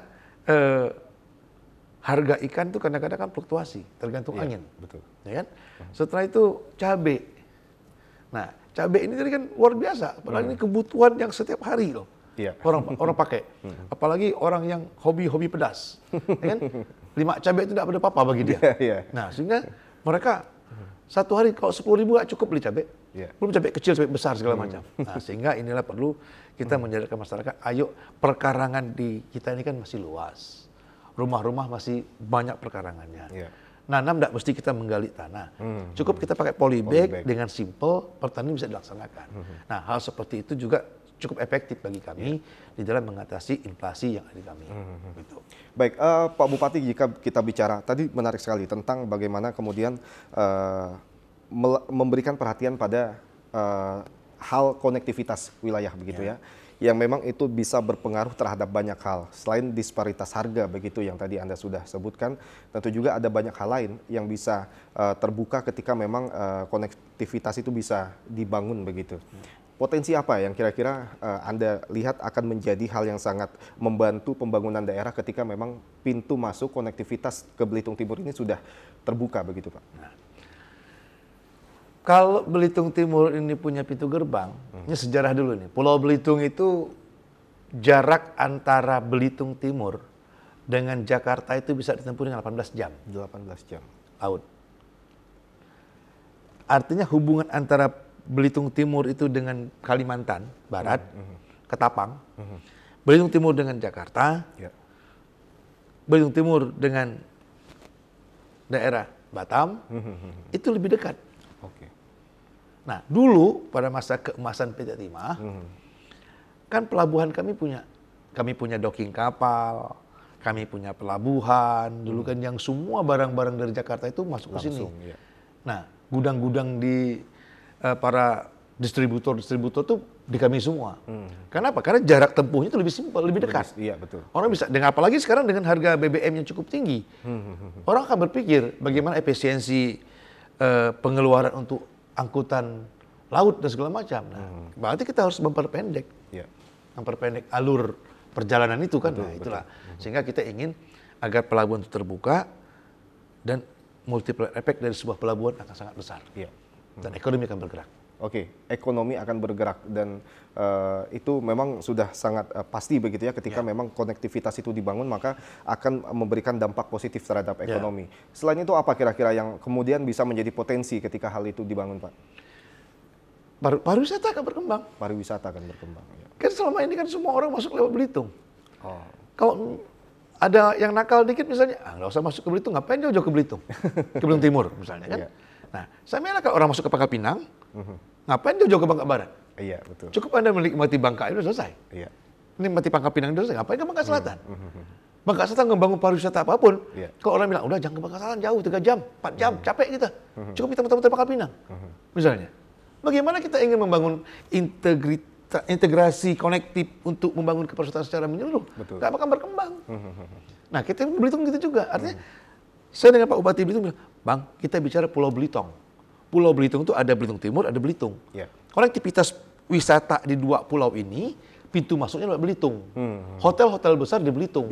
harga ikan itu kadang-kadang kan fluktuasi, tergantung angin. Betul. Ya kan? Setelah itu cabai. Nah, cabai ini tadi kan luar biasa, padahal ini kebutuhan yang setiap hari loh. Iya. Orang pakai. Apalagi orang yang hobi pedas. Ya kan? 5 cabai itu tidak ada apa-apa bagi dia. Iya. Nah, sehingga mereka satu hari kalau 10.000 nggak cukup beli cabai. Belum cabai kecil, cabai besar segala macam. Nah, sehingga inilah perlu kita menyadarkan masyarakat, ayo perkarangan di kita ini kan masih luas. rumah-rumah masih banyak perkarangannya. Iya. Nanam tidak mesti kita menggali tanah. Cukup kita pakai polybag dengan simple, pertanian bisa dilaksanakan. Nah, hal seperti itu juga cukup efektif bagi kami di dalam mengatasi inflasi yang ada di kami. Gitu. Baik, Pak Bupati, jika kita bicara, tadi menarik sekali tentang bagaimana kemudian memberikan perhatian pada hal konektivitas wilayah begitu ya, yang memang itu bisa berpengaruh terhadap banyak hal. Selain disparitas harga begitu yang tadi Anda sudah sebutkan, tentu juga ada banyak hal lain yang bisa terbuka ketika memang konektivitas itu bisa dibangun begitu. Potensi apa yang kira-kira Anda lihat akan menjadi hal yang sangat membantu pembangunan daerah ketika memang pintu masuk konektivitas ke Belitung Timur ini sudah terbuka begitu, Pak? Nah, kalau Belitung Timur ini punya pintu gerbang, ini sejarah dulu nih. Pulau Belitung itu jarak antara Belitung Timur dengan Jakarta itu bisa ditempuh dengan 18 jam. 18 jam. Laut. Artinya hubungan antara Belitung Timur itu dengan Kalimantan Barat, Ketapang, Belitung Timur dengan Jakarta, Belitung Timur dengan daerah Batam, itu lebih dekat. Oke. Nah, dulu pada masa keemasan PT Timah, kan pelabuhan kami punya docking kapal, kami punya pelabuhan, dulu kan yang semua barang-barang dari Jakarta itu masuk ke sini. Iya. Nah, gudang-gudang di para distributor tuh di kami semua. Kenapa? Karena jarak tempuhnya itu lebih simpel, lebih dekat. Iya, betul. Orang bisa, dengan apalagi sekarang dengan harga BBM yang cukup tinggi, orang akan berpikir bagaimana efisiensi pengeluaran untuk angkutan laut dan segala macam. Nah, berarti kita harus memperpendek alur perjalanan itu kan. Betul, nah, itulah. Betul. Sehingga kita ingin agar pelabuhan itu terbuka dan multiplier effect dari sebuah pelabuhan akan sangat besar. Iya. Dan ekonomi akan bergerak. Oke, ekonomi akan bergerak dan itu memang sudah sangat pasti begitu ya ketika memang konektivitas itu dibangun maka akan memberikan dampak positif terhadap ekonomi. Selain itu apa kira-kira yang kemudian bisa menjadi potensi ketika hal itu dibangun, Pak? Pariwisata akan berkembang. Pariwisata akan berkembang. Ya. Kan selama ini kan semua orang masuk lewat Belitung. Oh. Kalau ada yang nakal dikit misalnya, nggak usah masuk ke Belitung, ngapain jauh-jauh ke Belitung? Ke Belitung Timur misalnya kan. Nah, sama lah kalau orang masuk ke Pangkal Pinang, ngapain jauh-jauh ke Bangka Barat? Iya, betul. Cukup Anda menikmati Bangka itu selesai. Iya. Menikmati Pangkal Pinang itu selesai, ngapain ke Bangka Selatan? Bangka Selatan ngebangun pariwisata apapun, kalau orang bilang, udah jangan ke Bangka Selatan jauh, 3 jam, 4 jam, capek kita. Cukup kita muter-muter Pangkal Pinang, misalnya. Bagaimana kita ingin membangun integrasi konektif untuk membangun kepariwisataan secara menyeluruh? Nggak bakal berkembang. Nah, kita Belitung gitu juga, artinya saya dengan Pak Bupati Belitung bilang, Bang, kita bicara Pulau Belitung. Pulau Belitung itu ada Belitung Timur, ada Belitung. Konektivitas wisata di 2 pulau ini, pintu masuknya lewat Belitung. Hotel-hotel besar di Belitung.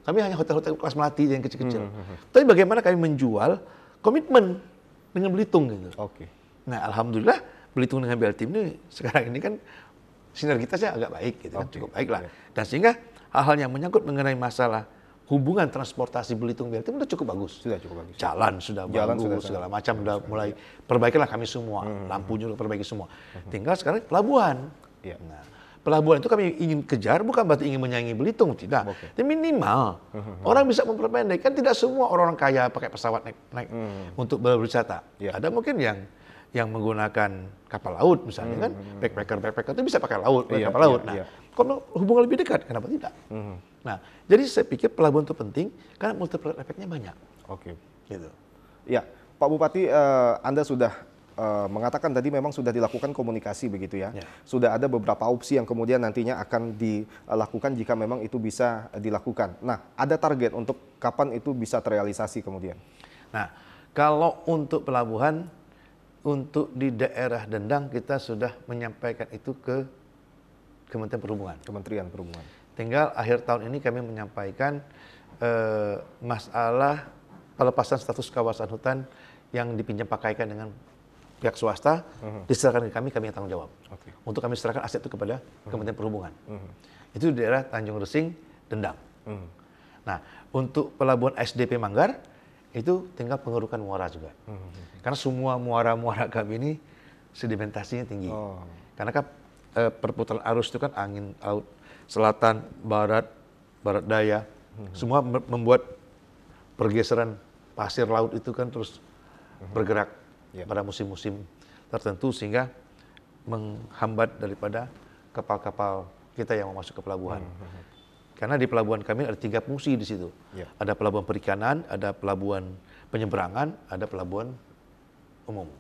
Kami hanya hotel-hotel kelas melati yang kecil-kecil. Tapi bagaimana kami menjual komitmen dengan Belitung gitu. Nah, alhamdulillah Belitung dengan Belitung ini sekarang ini kan sinergitasnya agak baik gitu kan, cukup baik lah. Dan sehingga hal-hal yang menyangkut mengenai masalah hubungan transportasi Belitung-Belitung sudah cukup bagus. Sudah cukup bagus. Jalan sudah bagus, segala macam sudah mulai perbaikanlah kami semua. Lampunya sudah perbaiki semua. Tinggal sekarang pelabuhan. Nah, pelabuhan itu kami ingin kejar, bukan berarti ingin menyaingi Belitung, tidak. Tapi minimal orang bisa memperpendek. Kan tidak semua orang kaya pakai pesawat naik untuk berwisata. Ada mungkin yang menggunakan kapal laut misalnya kan, backpacker itu bisa pakai kapal laut. Nah, kalau hubungan lebih dekat, kenapa tidak? Nah, jadi saya pikir pelabuhan itu penting karena multiplier efeknya banyak. Gitu. Ya, Pak Bupati, Anda sudah mengatakan tadi memang sudah dilakukan komunikasi begitu ya. Sudah ada beberapa opsi yang kemudian nantinya akan dilakukan jika memang itu bisa dilakukan. Nah, ada target untuk kapan itu bisa terrealisasi kemudian? Nah, kalau untuk pelabuhan, untuk di daerah Dendang kita sudah menyampaikan itu ke Kementerian Perhubungan. Kementerian Perhubungan. Tinggal akhir tahun ini kami menyampaikan masalah pelepasan status kawasan hutan yang dipinjam pakaikan dengan pihak swasta, diserahkan ke kami yang tanggung jawab. Untuk kami serahkan aset itu kepada Kementerian Perhubungan. Itu di daerah Tanjung Resing, Dendang. Nah, untuk pelabuhan SDP Manggar, itu tinggal pengerukan muara juga. Karena semua muara-muara kami ini sedimentasinya tinggi. Karena kan perputaran arus itu kan angin laut selatan, barat, barat daya, Semua membuat pergeseran pasir laut itu kan terus bergerak pada musim-musim tertentu sehingga menghambat daripada kapal-kapal kita yang mau masuk ke pelabuhan. Karena di pelabuhan kami ada 3 fungsi di situ. Ada pelabuhan perikanan, ada pelabuhan penyeberangan, ada pelabuhan umum.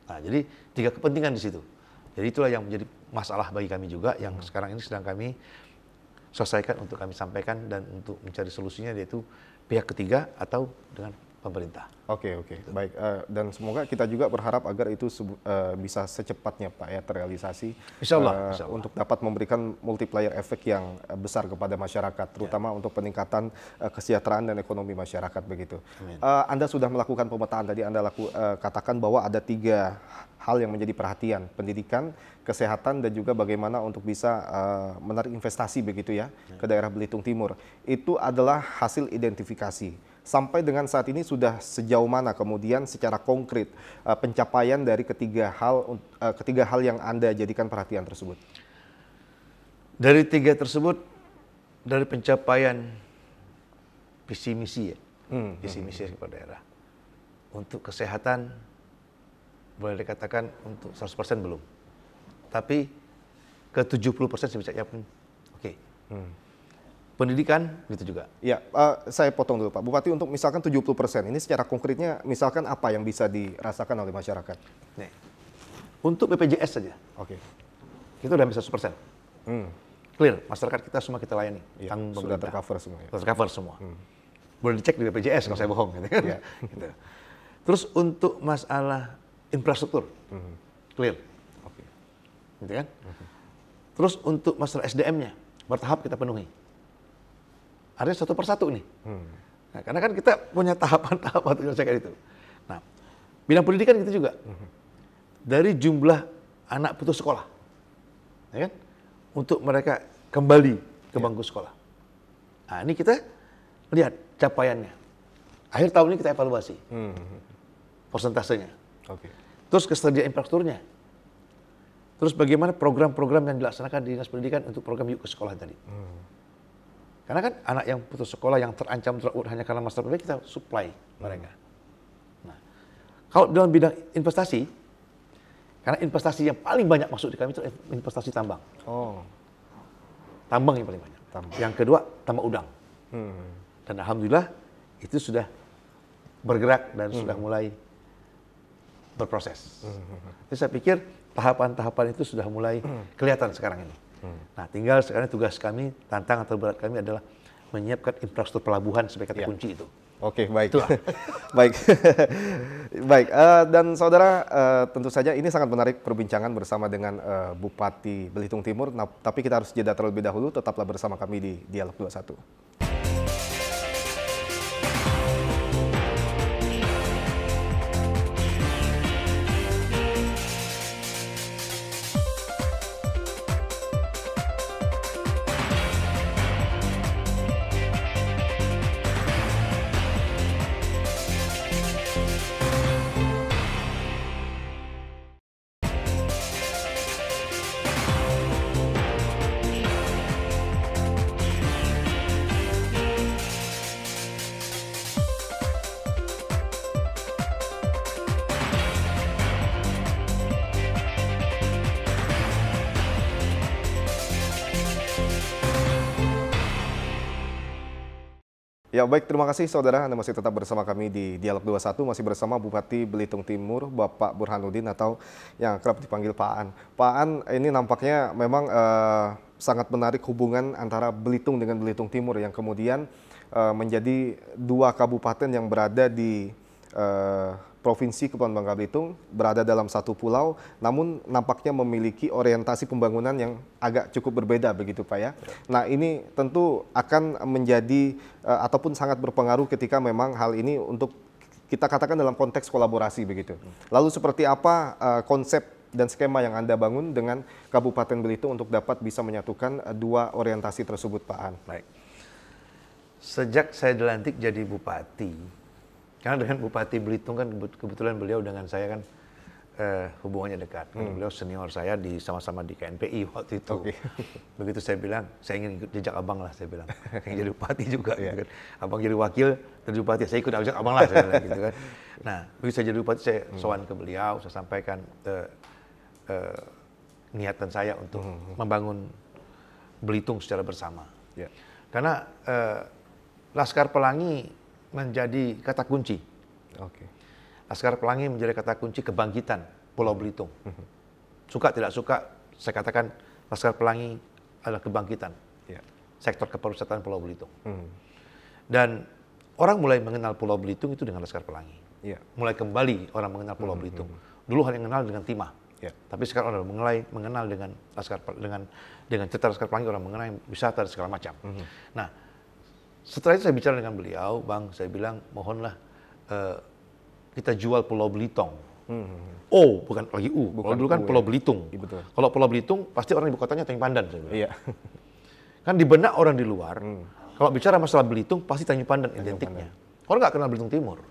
Nah, jadi 3 kepentingan di situ. Jadi itulah yang menjadi masalah bagi kami juga yang sekarang ini sedang kami selesaikan untuk kami sampaikan dan untuk mencari solusinya yaitu pihak ketiga atau dengan pemerintah. Oke. Baik. Dan semoga kita juga berharap agar itu bisa secepatnya Pak ya terrealisasi. Insya Allah. Untuk dapat memberikan multiplier efek yang besar kepada masyarakat, terutama untuk peningkatan kesejahteraan dan ekonomi masyarakat begitu. Anda sudah melakukan pemetaan tadi, Anda katakan bahwa ada 3 hal yang menjadi perhatian: pendidikan, kesehatan, dan juga bagaimana untuk bisa menarik investasi begitu ya ke daerah Belitung Timur. Itu adalah hasil identifikasi. Sampai dengan saat ini sudah sejauh mana kemudian secara konkret pencapaian dari ketiga hal yang Anda jadikan perhatian tersebut? Dari 3 tersebut, dari pencapaian visi misi ya, visi misi kepada daerah. Untuk kesehatan boleh dikatakan untuk 100% belum, tapi ke 70% saya pun oke. Pendidikan gitu juga. Ya, saya potong dulu Pak Bupati, untuk misalkan 70%, ini secara konkretnya misalkan apa yang bisa dirasakan oleh masyarakat? Nih, untuk BPJS saja. Oke. Itu udah bisa 100%. Clear, masyarakat kita semua kita layani. Ya, sudah tercover semua. Ya. Tercover semua. Boleh dicek di BPJS kalau saya bohong. Gitu kan? Ya. Gitu. Terus untuk masalah infrastruktur, clear. Oke. Gitu kan? Terus untuk masalah SDM-nya, bertahap kita penuhi. Ada 1 persatu nih. Nah, karena kan kita punya tahapan-tahapan untuk menyelesaikan itu. Nah, bidang pendidikan kita juga. Dari jumlah anak putus sekolah, ya kan? Untuk mereka kembali ke bangku sekolah. Nah, ini kita lihat capaiannya. Akhir tahun ini kita evaluasi persentasenya. Oke. Terus kesediaan infrastrukturnya. Terus bagaimana program-program yang dilaksanakan di Dinas Pendidikan untuk program Yuk ke Sekolah tadi. Karena kan anak yang putus sekolah yang terancam drop hanya karena masalah pendidikan kita supply mereka. Nah, kalau dalam bidang investasi, karena investasi yang paling banyak masuk di kami itu investasi tambang. Tambang yang paling banyak. Yang kedua tambak udang. Dan alhamdulillah itu sudah bergerak dan sudah mulai berproses. Jadi saya pikir tahapan-tahapan itu sudah mulai kelihatan sekarang ini. Nah, tinggal sekarang tugas kami, tantangan terberat kami adalah menyiapkan infrastruktur pelabuhan sebagai kata kunci itu. Oke, baik. Baik. Baik, dan saudara, tentu saja ini sangat menarik perbincangan bersama dengan Bupati Belitung Timur. Nah, tapi kita harus jeda terlebih dahulu, tetaplah bersama kami di Dialog 21. Ya baik, terima kasih saudara, Anda masih tetap bersama kami di Dialog 21, masih bersama Bupati Belitung Timur, Bapak Burhanuddin atau yang kerap dipanggil Pak An. Pak An, ini nampaknya memang sangat menarik hubungan antara Belitung dengan Belitung Timur yang kemudian menjadi 2 kabupaten yang berada di Provinsi Kepulauan Bangka Belitung, berada dalam satu pulau, namun nampaknya memiliki orientasi pembangunan yang agak cukup berbeda begitu Pak ya. Nah ini tentu akan menjadi ataupun sangat berpengaruh ketika memang hal ini untuk kita katakan dalam konteks kolaborasi begitu. Lalu seperti apa konsep dan skema yang Anda bangun dengan Kabupaten Belitung untuk dapat bisa menyatukan 2 orientasi tersebut Pak An? Baik. Sejak saya dilantik jadi bupati, karena dengan Bupati Belitung kan kebetulan beliau dengan saya kan hubungannya dekat. Karena beliau senior saya sama-sama di KNPI waktu itu. Oke. Begitu saya bilang, saya ingin ikut jejak abang lah, saya bilang. Ingin jadi bupati juga. Gitu kan. Abang jadi wakil, jadi bupati, saya ikut jejak abang lah, saya bilang gitu kan. Nah, begitu saya jadi bupati, saya sowan ke beliau, saya sampaikan niatan saya untuk membangun Belitung secara bersama. Ya. Karena Laskar Pelangi menjadi kata kunci. Oke. Laskar Pelangi menjadi kata kunci kebangkitan Pulau Belitung. Suka tidak suka, saya katakan Laskar Pelangi adalah kebangkitan sektor kepariwisataan Pulau Belitung. Dan orang mulai mengenal Pulau Belitung itu dengan Laskar Pelangi. Mulai kembali orang mengenal Pulau Belitung. Dulu hanya mengenal dengan timah. Tapi sekarang orang mulai mengenal dengan cerita Laskar Pelangi, orang mengenal wisata dan segala macam. Nah, setelah itu saya bicara dengan beliau, Bang, saya bilang mohonlah kita jual Pulau Belitung. Oh, bukan lagi U. Kalau dulu kan Pulau Belitung. Betul. Kalau Pulau Belitung, pasti orang ibu kotanya Tanjung Pandan. Saya bilang. Iya. Kan di benak orang di luar, kalau bicara masalah Belitung, pasti Tanjung Pandan identiknya. Orang nggak kenal Belitung Timur.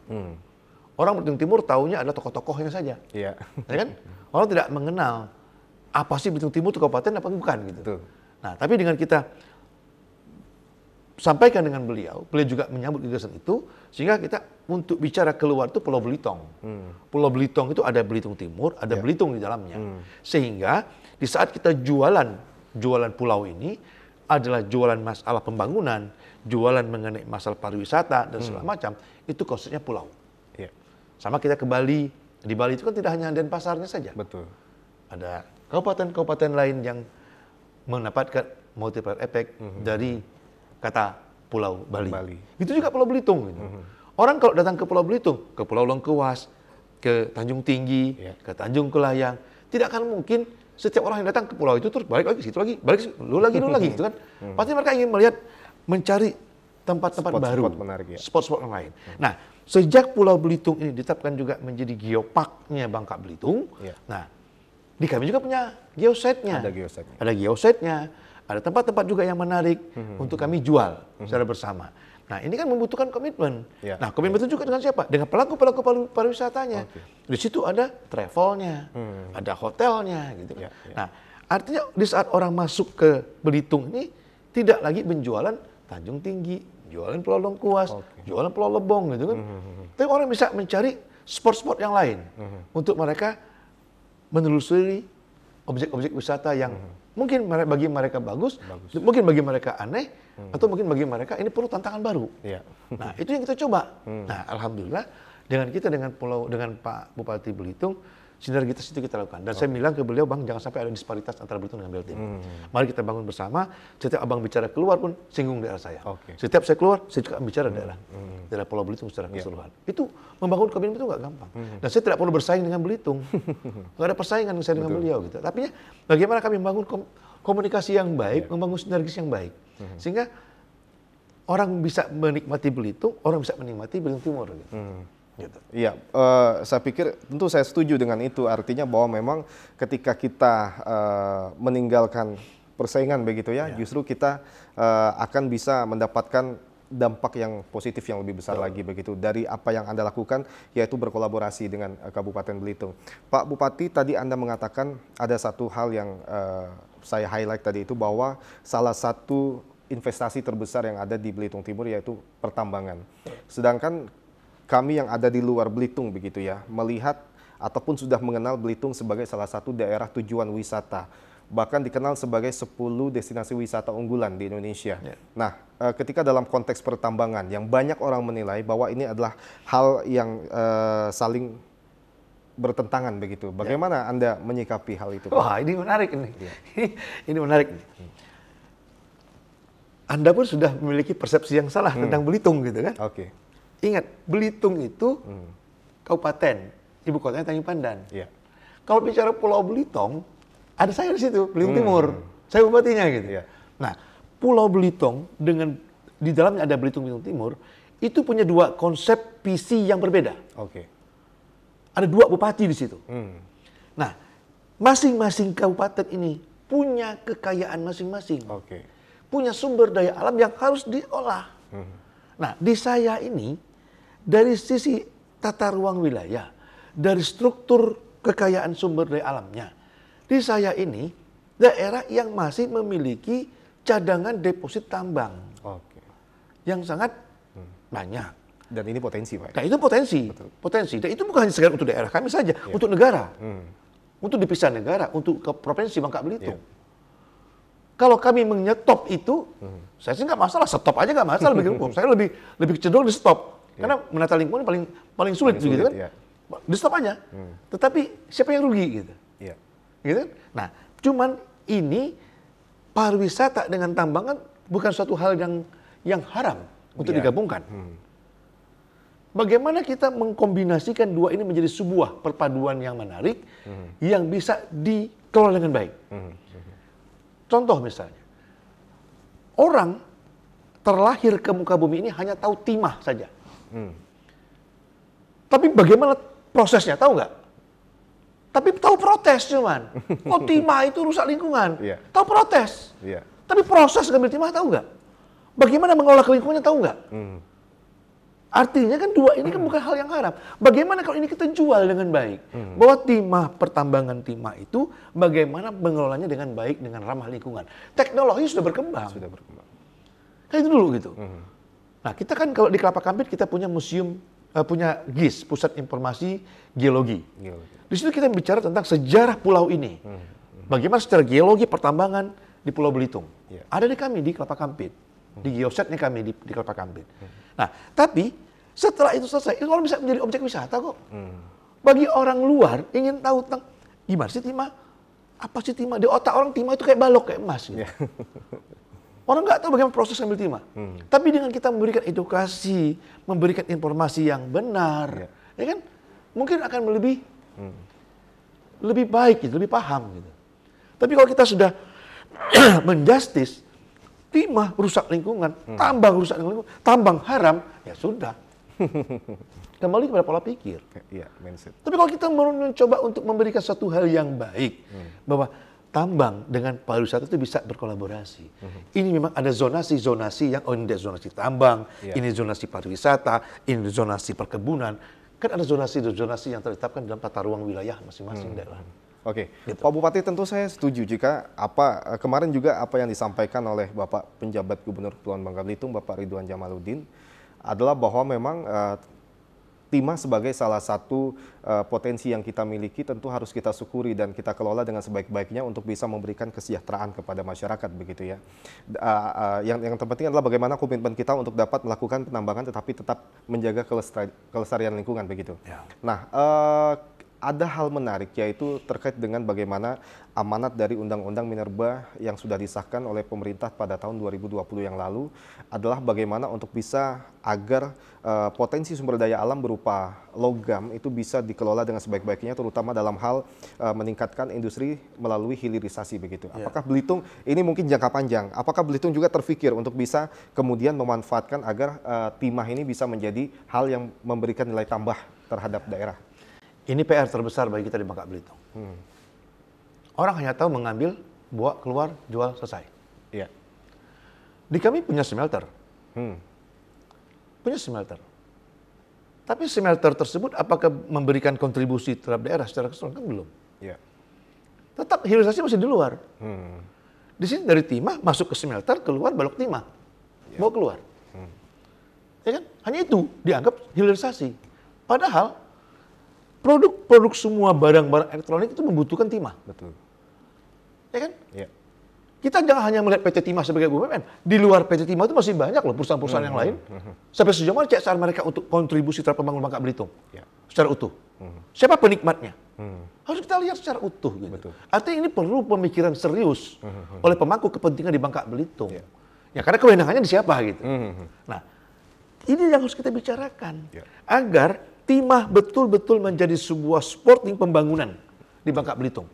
Orang Belitung Timur taunya ada tokoh-tokohnya saja. Iya. Ya kan? Orang tidak mengenal apa sih Belitung Timur itu kabupaten apa bukan gitu. Betul. Nah, tapi dengan kita sampaikan dengan beliau juga menyambut gagasan itu, sehingga kita untuk bicara keluar itu Pulau Belitung. Pulau Belitung itu ada Belitung Timur, ada Belitung di dalamnya. Sehingga di saat kita jualan pulau ini adalah jualan masalah pembangunan, jualan mengenai masalah pariwisata dan segala macam, itu konsepnya pulau. Sama kita ke Bali, di Bali itu kan tidak hanya Denpasarnya saja. Betul. Ada kabupaten-kabupaten lain yang mendapatkan multiplier effect dari kata Pulau Bali. Itu juga Pulau Belitung. Gitu. Orang kalau datang ke Pulau Belitung, ke Pulau Lengkuas, ke Tanjung Tinggi, ke Tanjung Kelayang, tidak akan mungkin setiap orang yang datang ke pulau itu terus balik lagi, situ lagi, balik situ, dulu lagi, gitu kan. Pasti mereka ingin melihat, mencari tempat-tempat baru, spot-spot yang lain. Nah, sejak Pulau Belitung ini ditetapkan juga menjadi geoparknya Bangka Belitung, nah, di kami juga punya geosetnya. Ada geosetnya. Ada tempat-tempat juga yang menarik untuk kami jual secara bersama. Nah, ini kan membutuhkan komitmen. Nah, komitmen itu juga dengan siapa? Dengan pelaku-pelaku pariwisatanya. Di situ ada travelnya, ada hotelnya, gitu. Nah, artinya di saat orang masuk ke Belitung ini tidak lagi penjualan Tanjung Tinggi, jualan Pulau Lengkuas, jualan Pulau Lebong, gitu kan. Tapi orang bisa mencari spot-spot yang lain untuk mereka menelusuri objek-objek wisata yang mungkin bagi mereka bagus, mungkin bagi mereka aneh, atau mungkin bagi mereka ini perlu tantangan baru. Nah, itu yang kita coba. Nah, alhamdulillah dengan Pak Bupati Belitung, sinergitas itu kita lakukan. Dan saya bilang ke beliau, Bang, jangan sampai ada disparitas antara Belitung dengan Belitung. Mari kita bangun bersama. Setiap Abang bicara keluar pun singgung daerah saya. Setiap saya keluar, saya juga bicara daerah Pulau Belitung secara keseluruhan. Itu membangun komitmen itu nggak gampang. Dan saya tidak perlu bersaing dengan Belitung. Nggak ada persaingan saya dengan beliau gitu. Tapi bagaimana kami membangun komunikasi yang baik, membangun sinergis yang baik, sehingga orang bisa menikmati Belitung, orang bisa menikmati Belitung Timur. Gitu. Iya, saya pikir tentu saya setuju dengan itu. Artinya bahwa memang ketika kita meninggalkan persaingan begitu ya, justru kita akan bisa mendapatkan dampak yang positif yang lebih besar lagi begitu dari apa yang Anda lakukan, yaitu berkolaborasi dengan Kabupaten Belitung. Pak Bupati, tadi Anda mengatakan ada satu hal yang saya highlight tadi itu, bahwa salah satu investasi terbesar yang ada di Belitung Timur yaitu pertambangan. Sedangkan kami yang ada di luar Belitung begitu ya, melihat ataupun sudah mengenal Belitung sebagai salah satu daerah tujuan wisata. Bahkan dikenal sebagai 10 destinasi wisata unggulan di Indonesia. Nah, ketika dalam konteks pertambangan yang banyak orang menilai bahwa ini adalah hal yang saling bertentangan begitu. Bagaimana Anda menyikapi hal itu? Wah, ini menarik ini. Ini menarik. Anda pun sudah memiliki persepsi yang salah tentang Belitung gitu kan? Ingat, Belitung itu kabupaten, ibu kotanya Tanjung Pandan. Kalau bicara Pulau Belitung, ada saya di situ, Belitung Timur. Saya bupatinya gitu. Nah, Pulau Belitung dengan di dalamnya ada Belitung Timur, itu punya dua konsep visi yang berbeda. Ada dua bupati di situ. Nah, masing-masing kabupaten ini punya kekayaan masing-masing. Punya sumber daya alam yang harus diolah. Nah, di saya ini, dari sisi tata ruang wilayah, dari struktur kekayaan sumber daya alamnya. Di saya ini daerah yang masih memiliki cadangan deposit tambang Oke. yang sangat banyak. Dan ini potensi, Pak. Nah itu potensi, potensi. Dan itu bukan hanya sekedar untuk daerah kami saja, untuk negara, untuk dipisah negara, untuk ke provinsi Bangka Belitung. Kalau kami menyetop itu, saya sih nggak masalah, stop aja nggak masalah bagi hukum. Saya lebih cenderung di stop, karena menata lingkungan paling sulit, gitu kan. Di stop aja. Tetapi siapa yang rugi gitu? Gitu kan? Nah, cuman ini pariwisata dengan tambangan bukan suatu hal yang haram untuk digabungkan. Bagaimana kita mengkombinasikan dua ini menjadi sebuah perpaduan yang menarik, yang bisa dikelola dengan baik. Contoh misalnya, orang terlahir ke muka bumi ini hanya tahu timah saja. Tapi bagaimana prosesnya, tahu nggak? Tapi tahu protes cuman. Oh timah itu rusak lingkungan. Tahu protes. Tapi proses ngambil timah tahu nggak? Bagaimana mengolah lingkungannya tahu nggak? Artinya kan dua ini kan bukan hal yang haram. Bagaimana kalau ini kita jual dengan baik? Bahwa timah, pertambangan timah itu bagaimana mengelolanya dengan baik, dengan ramah lingkungan. Teknologi sudah berkembang. Kan itu dulu gitu. Nah kita kan kalau di Kelapa Kampit kita punya museum, punya GIS, Pusat Informasi Geologi. Di situ kita bicara tentang sejarah pulau ini. Bagaimana secara geologi pertambangan di Pulau Belitung. Ada di kami di Kelapa Kampit. Di geosetnya kami di Kelapa Kampit. Nah, tapi setelah itu selesai, itu orang bisa menjadi objek wisata kok. Bagi orang luar ingin tahu tentang gimana sih timah, apa sih timah, di otak orang timah itu kayak balok, kayak emas. Gitu. Orang nggak tahu bagaimana proses ambil timah. Tapi dengan kita memberikan edukasi, memberikan informasi yang benar, ya kan, mungkin akan lebih baik, gitu, lebih paham. Gitu. Tapi kalau kita sudah menjustis, timah rusak lingkungan, tambang rusak lingkungan, tambang haram, ya sudah. Kembali kepada pola pikir. Mindset. Tapi kalau kita mencoba untuk memberikan satu hal yang baik, bahwa tambang dengan pariwisata itu bisa berkolaborasi. Ini memang ada zonasi-zonasi yang, ini zonasi tambang, ini zonasi pariwisata, ini zonasi perkebunan. Kan ada zonasi-zonasi yang ditetapkan dalam tata ruang wilayah masing-masing daerah. Oke, gitu. Pak Bupati tentu saya setuju jika kemarin juga apa yang disampaikan oleh Bapak Penjabat Gubernur Kepulauan Bangka Belitung, Bapak Ridwan Jamaluddin, adalah bahwa memang timah sebagai salah satu potensi yang kita miliki tentu harus kita syukuri dan kita kelola dengan sebaik-baiknya untuk bisa memberikan kesejahteraan kepada masyarakat begitu ya. Yang terpenting adalah bagaimana komitmen kita untuk dapat melakukan penambangan tetapi tetap menjaga kelestarian lingkungan begitu. Nah, ada hal menarik yaitu terkait dengan bagaimana amanat dari Undang-Undang Minerba yang sudah disahkan oleh pemerintah pada tahun 2020 yang lalu adalah bagaimana untuk bisa agar potensi sumber daya alam berupa logam itu bisa dikelola dengan sebaik-baiknya terutama dalam hal meningkatkan industri melalui hilirisasi begitu. Apakah Belitung ini mungkin jangka panjang? Apakah Belitung juga terfikir untuk bisa kemudian memanfaatkan agar timah ini bisa menjadi hal yang memberikan nilai tambah terhadap daerah? Ini PR terbesar bagi kita di Bangka Belitung. Orang hanya tahu mengambil, bawa keluar, jual, selesai. Di kami punya smelter. Punya smelter. Tapi smelter tersebut apakah memberikan kontribusi terhadap daerah secara keseluruhan? Kan belum. Tetap hilirisasi masih di luar. Di sini dari timah masuk ke smelter, keluar balok timah. Bawa keluar. Ya kan? Hanya itu dianggap hilirisasi. Padahal produk semua barang-barang elektronik itu membutuhkan timah. Betul. Ya kan? Kita jangan hanya melihat PT Timah sebagai BUMN. Di luar PT Timah itu masih banyak loh perusahaan-perusahaan yang lain. Sampai sejauh mana CSR mereka untuk kontribusi terhadap pembangunan Bangka Belitung secara utuh. Siapa penikmatnya? Harus kita lihat secara utuh. Gitu. Betul. Artinya ini perlu pemikiran serius oleh pemangku kepentingan di Bangka Belitung. Ya karena kewenangannya di siapa gitu. Nah, ini yang harus kita bicarakan agar timah betul-betul menjadi sebuah supporting pembangunan di Bangka Belitung.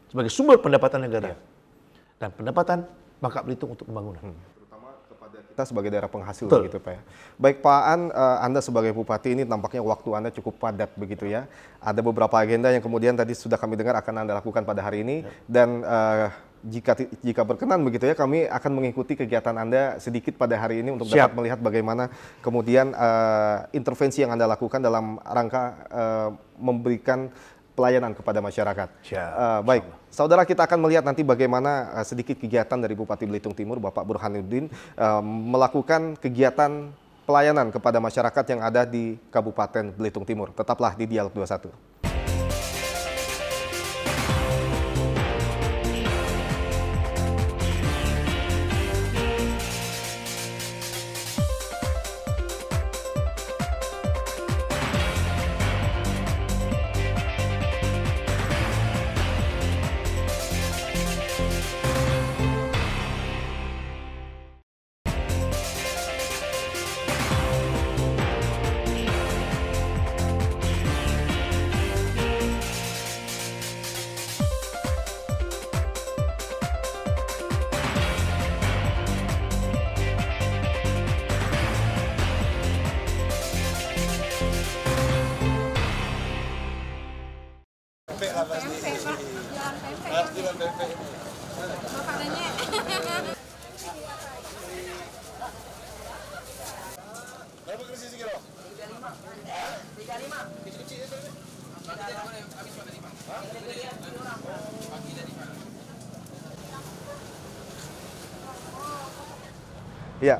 Sebagai sumber pendapatan negara. Dan pendapatan Bangka Belitung untuk pembangunan. Terutama kepada kita sebagai daerah penghasil begitu Pak ya. Baik Pak Aan, Anda sebagai Bupati ini tampaknya waktu Anda cukup padat begitu ya. Ada beberapa agenda yang kemudian tadi sudah kami dengar akan Anda lakukan pada hari ini. Dan jika berkenan begitu ya, kami akan mengikuti kegiatan Anda sedikit pada hari ini untuk dapat melihat bagaimana kemudian intervensi yang Anda lakukan dalam rangka memberikan pelayanan kepada masyarakat. Siap. Baik, saudara, kita akan melihat nanti bagaimana sedikit kegiatan dari Bupati Belitung Timur, Bapak Burhanuddin, melakukan kegiatan pelayanan kepada masyarakat yang ada di Kabupaten Belitung Timur. Tetaplah di Dialog 21. Ya,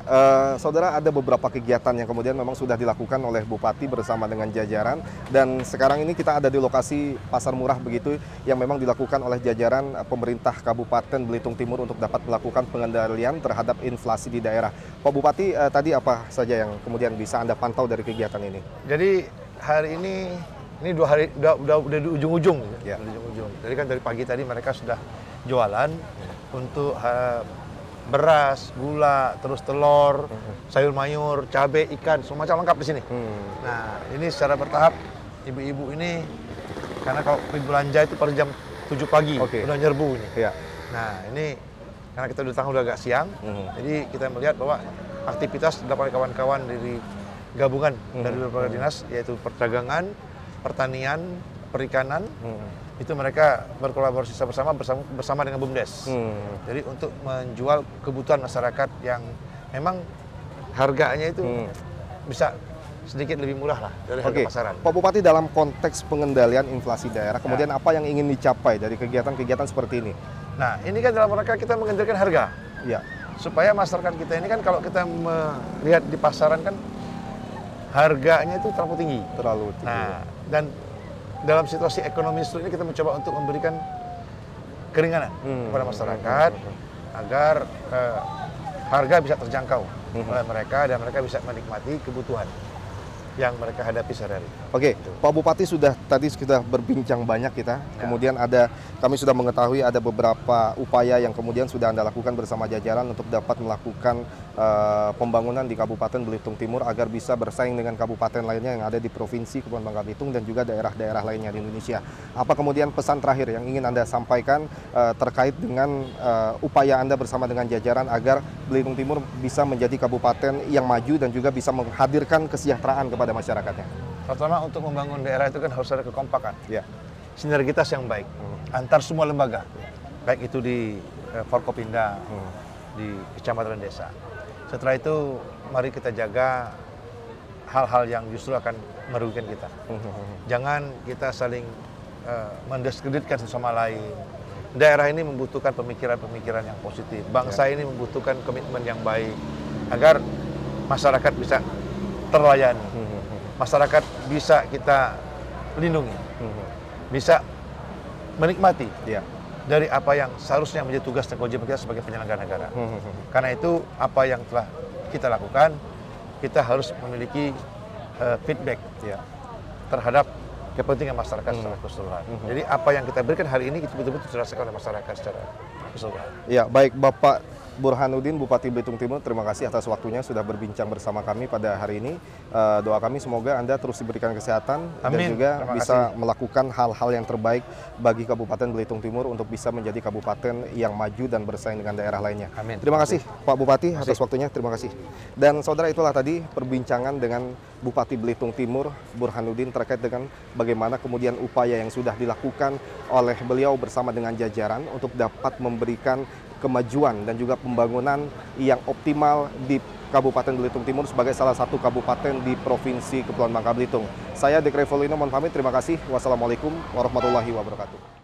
saudara, ada beberapa kegiatan yang kemudian memang sudah dilakukan oleh Bupati bersama dengan jajaran, dan sekarang ini kita ada di lokasi Pasar Murah begitu, yang memang dilakukan oleh jajaran pemerintah Kabupaten Belitung Timur untuk dapat melakukan pengendalian terhadap inflasi di daerah. Pak Bupati, tadi apa saja yang kemudian bisa Anda pantau dari kegiatan ini? Jadi hari ini 2 hari udah di ujung-ujung, Ya. Di ujung-ujung. Jadi kan dari pagi tadi mereka sudah jualan untuk beras, gula, terus telur, sayur mayur, cabai, ikan, semua macam lengkap di sini. Nah, ini secara bertahap ibu-ibu ini, karena kalau belanja itu pada jam 7 pagi, udah nyerbu ini. Ya. Nah, ini karena kita udah agak siang, jadi kita melihat bahwa aktivitas dari kawan-kawan dari gabungan dari beberapa dinas, yaitu perdagangan, pertanian, perikanan, itu mereka berkolaborasi bersama dengan BUMDes. Jadi untuk menjual kebutuhan masyarakat yang memang harganya itu bisa sedikit lebih murah lah dari harga pasaran. Pak Bupati, dalam konteks pengendalian inflasi daerah, kemudian apa yang ingin dicapai dari kegiatan-kegiatan seperti ini? Nah, ini kan dalam rangka kita mengendalikan harga. Ya. Supaya masyarakat kita ini kan kalau kita melihat di pasaran kan harganya itu terlalu tinggi. Nah, dan dalam situasi ekonomi sulit ini kita mencoba untuk memberikan keringanan kepada masyarakat agar harga bisa terjangkau oleh mereka dan mereka bisa menikmati kebutuhan yang mereka hadapi sehari-hari. Oke, Pak Bupati sudah berbincang banyak kita. Kemudian kami sudah mengetahui ada beberapa upaya yang kemudian sudah Anda lakukan bersama jajaran untuk dapat melakukan pembangunan di Kabupaten Belitung Timur agar bisa bersaing dengan kabupaten lainnya yang ada di Provinsi Kepulauan Bangka Belitung dan juga daerah-daerah lainnya di Indonesia. Apa kemudian pesan terakhir yang ingin Anda sampaikan terkait dengan upaya Anda bersama dengan jajaran agar Belitung Timur bisa menjadi kabupaten yang maju dan juga bisa menghadirkan kesejahteraan kepada masyarakatnya? Pertama, untuk membangun daerah itu kan harus ada kekompakan, sinergitas yang baik antar semua lembaga, baik itu di Forkopimda, di kecamatan dan desa. Setelah itu, mari kita jaga hal-hal yang justru akan merugikan kita. Jangan kita saling mendiskreditkan satu sama lain. Daerah ini membutuhkan pemikiran-pemikiran yang positif. Bangsa ini membutuhkan komitmen yang baik agar masyarakat bisa terlayani. Masyarakat bisa kita lindungi, bisa menikmati dari apa yang seharusnya menjadi tugas dan kewajiban kita sebagai penyelenggara negara. Karena itu, apa yang telah kita lakukan, kita harus memiliki feedback terhadap kepentingan masyarakat secara keseluruhan. Jadi apa yang kita berikan hari ini itu betul-betul dirasakan oleh masyarakat secara keseluruhan. Ya, baik Bapak Burhanuddin, Bupati Belitung Timur, terima kasih atas waktunya sudah berbincang bersama kami pada hari ini. Doa kami semoga Anda terus diberikan kesehatan dan juga bisa melakukan hal-hal yang terbaik bagi Kabupaten Belitung Timur untuk bisa menjadi kabupaten yang maju dan bersaing dengan daerah lainnya. Terima kasih Pak Bupati atas waktunya, terima kasih. Dan saudara, itulah tadi perbincangan dengan Bupati Belitung Timur, Burhanuddin, terkait dengan bagaimana kemudian upaya yang sudah dilakukan oleh beliau bersama dengan jajaran untuk dapat memberikan kemajuan dan juga pembangunan yang optimal di Kabupaten Belitung Timur sebagai salah satu kabupaten di Provinsi Kepulauan Bangka Belitung. Saya Dek Revolino mohon pamit, terima kasih. Wassalamualaikum warahmatullahi wabarakatuh.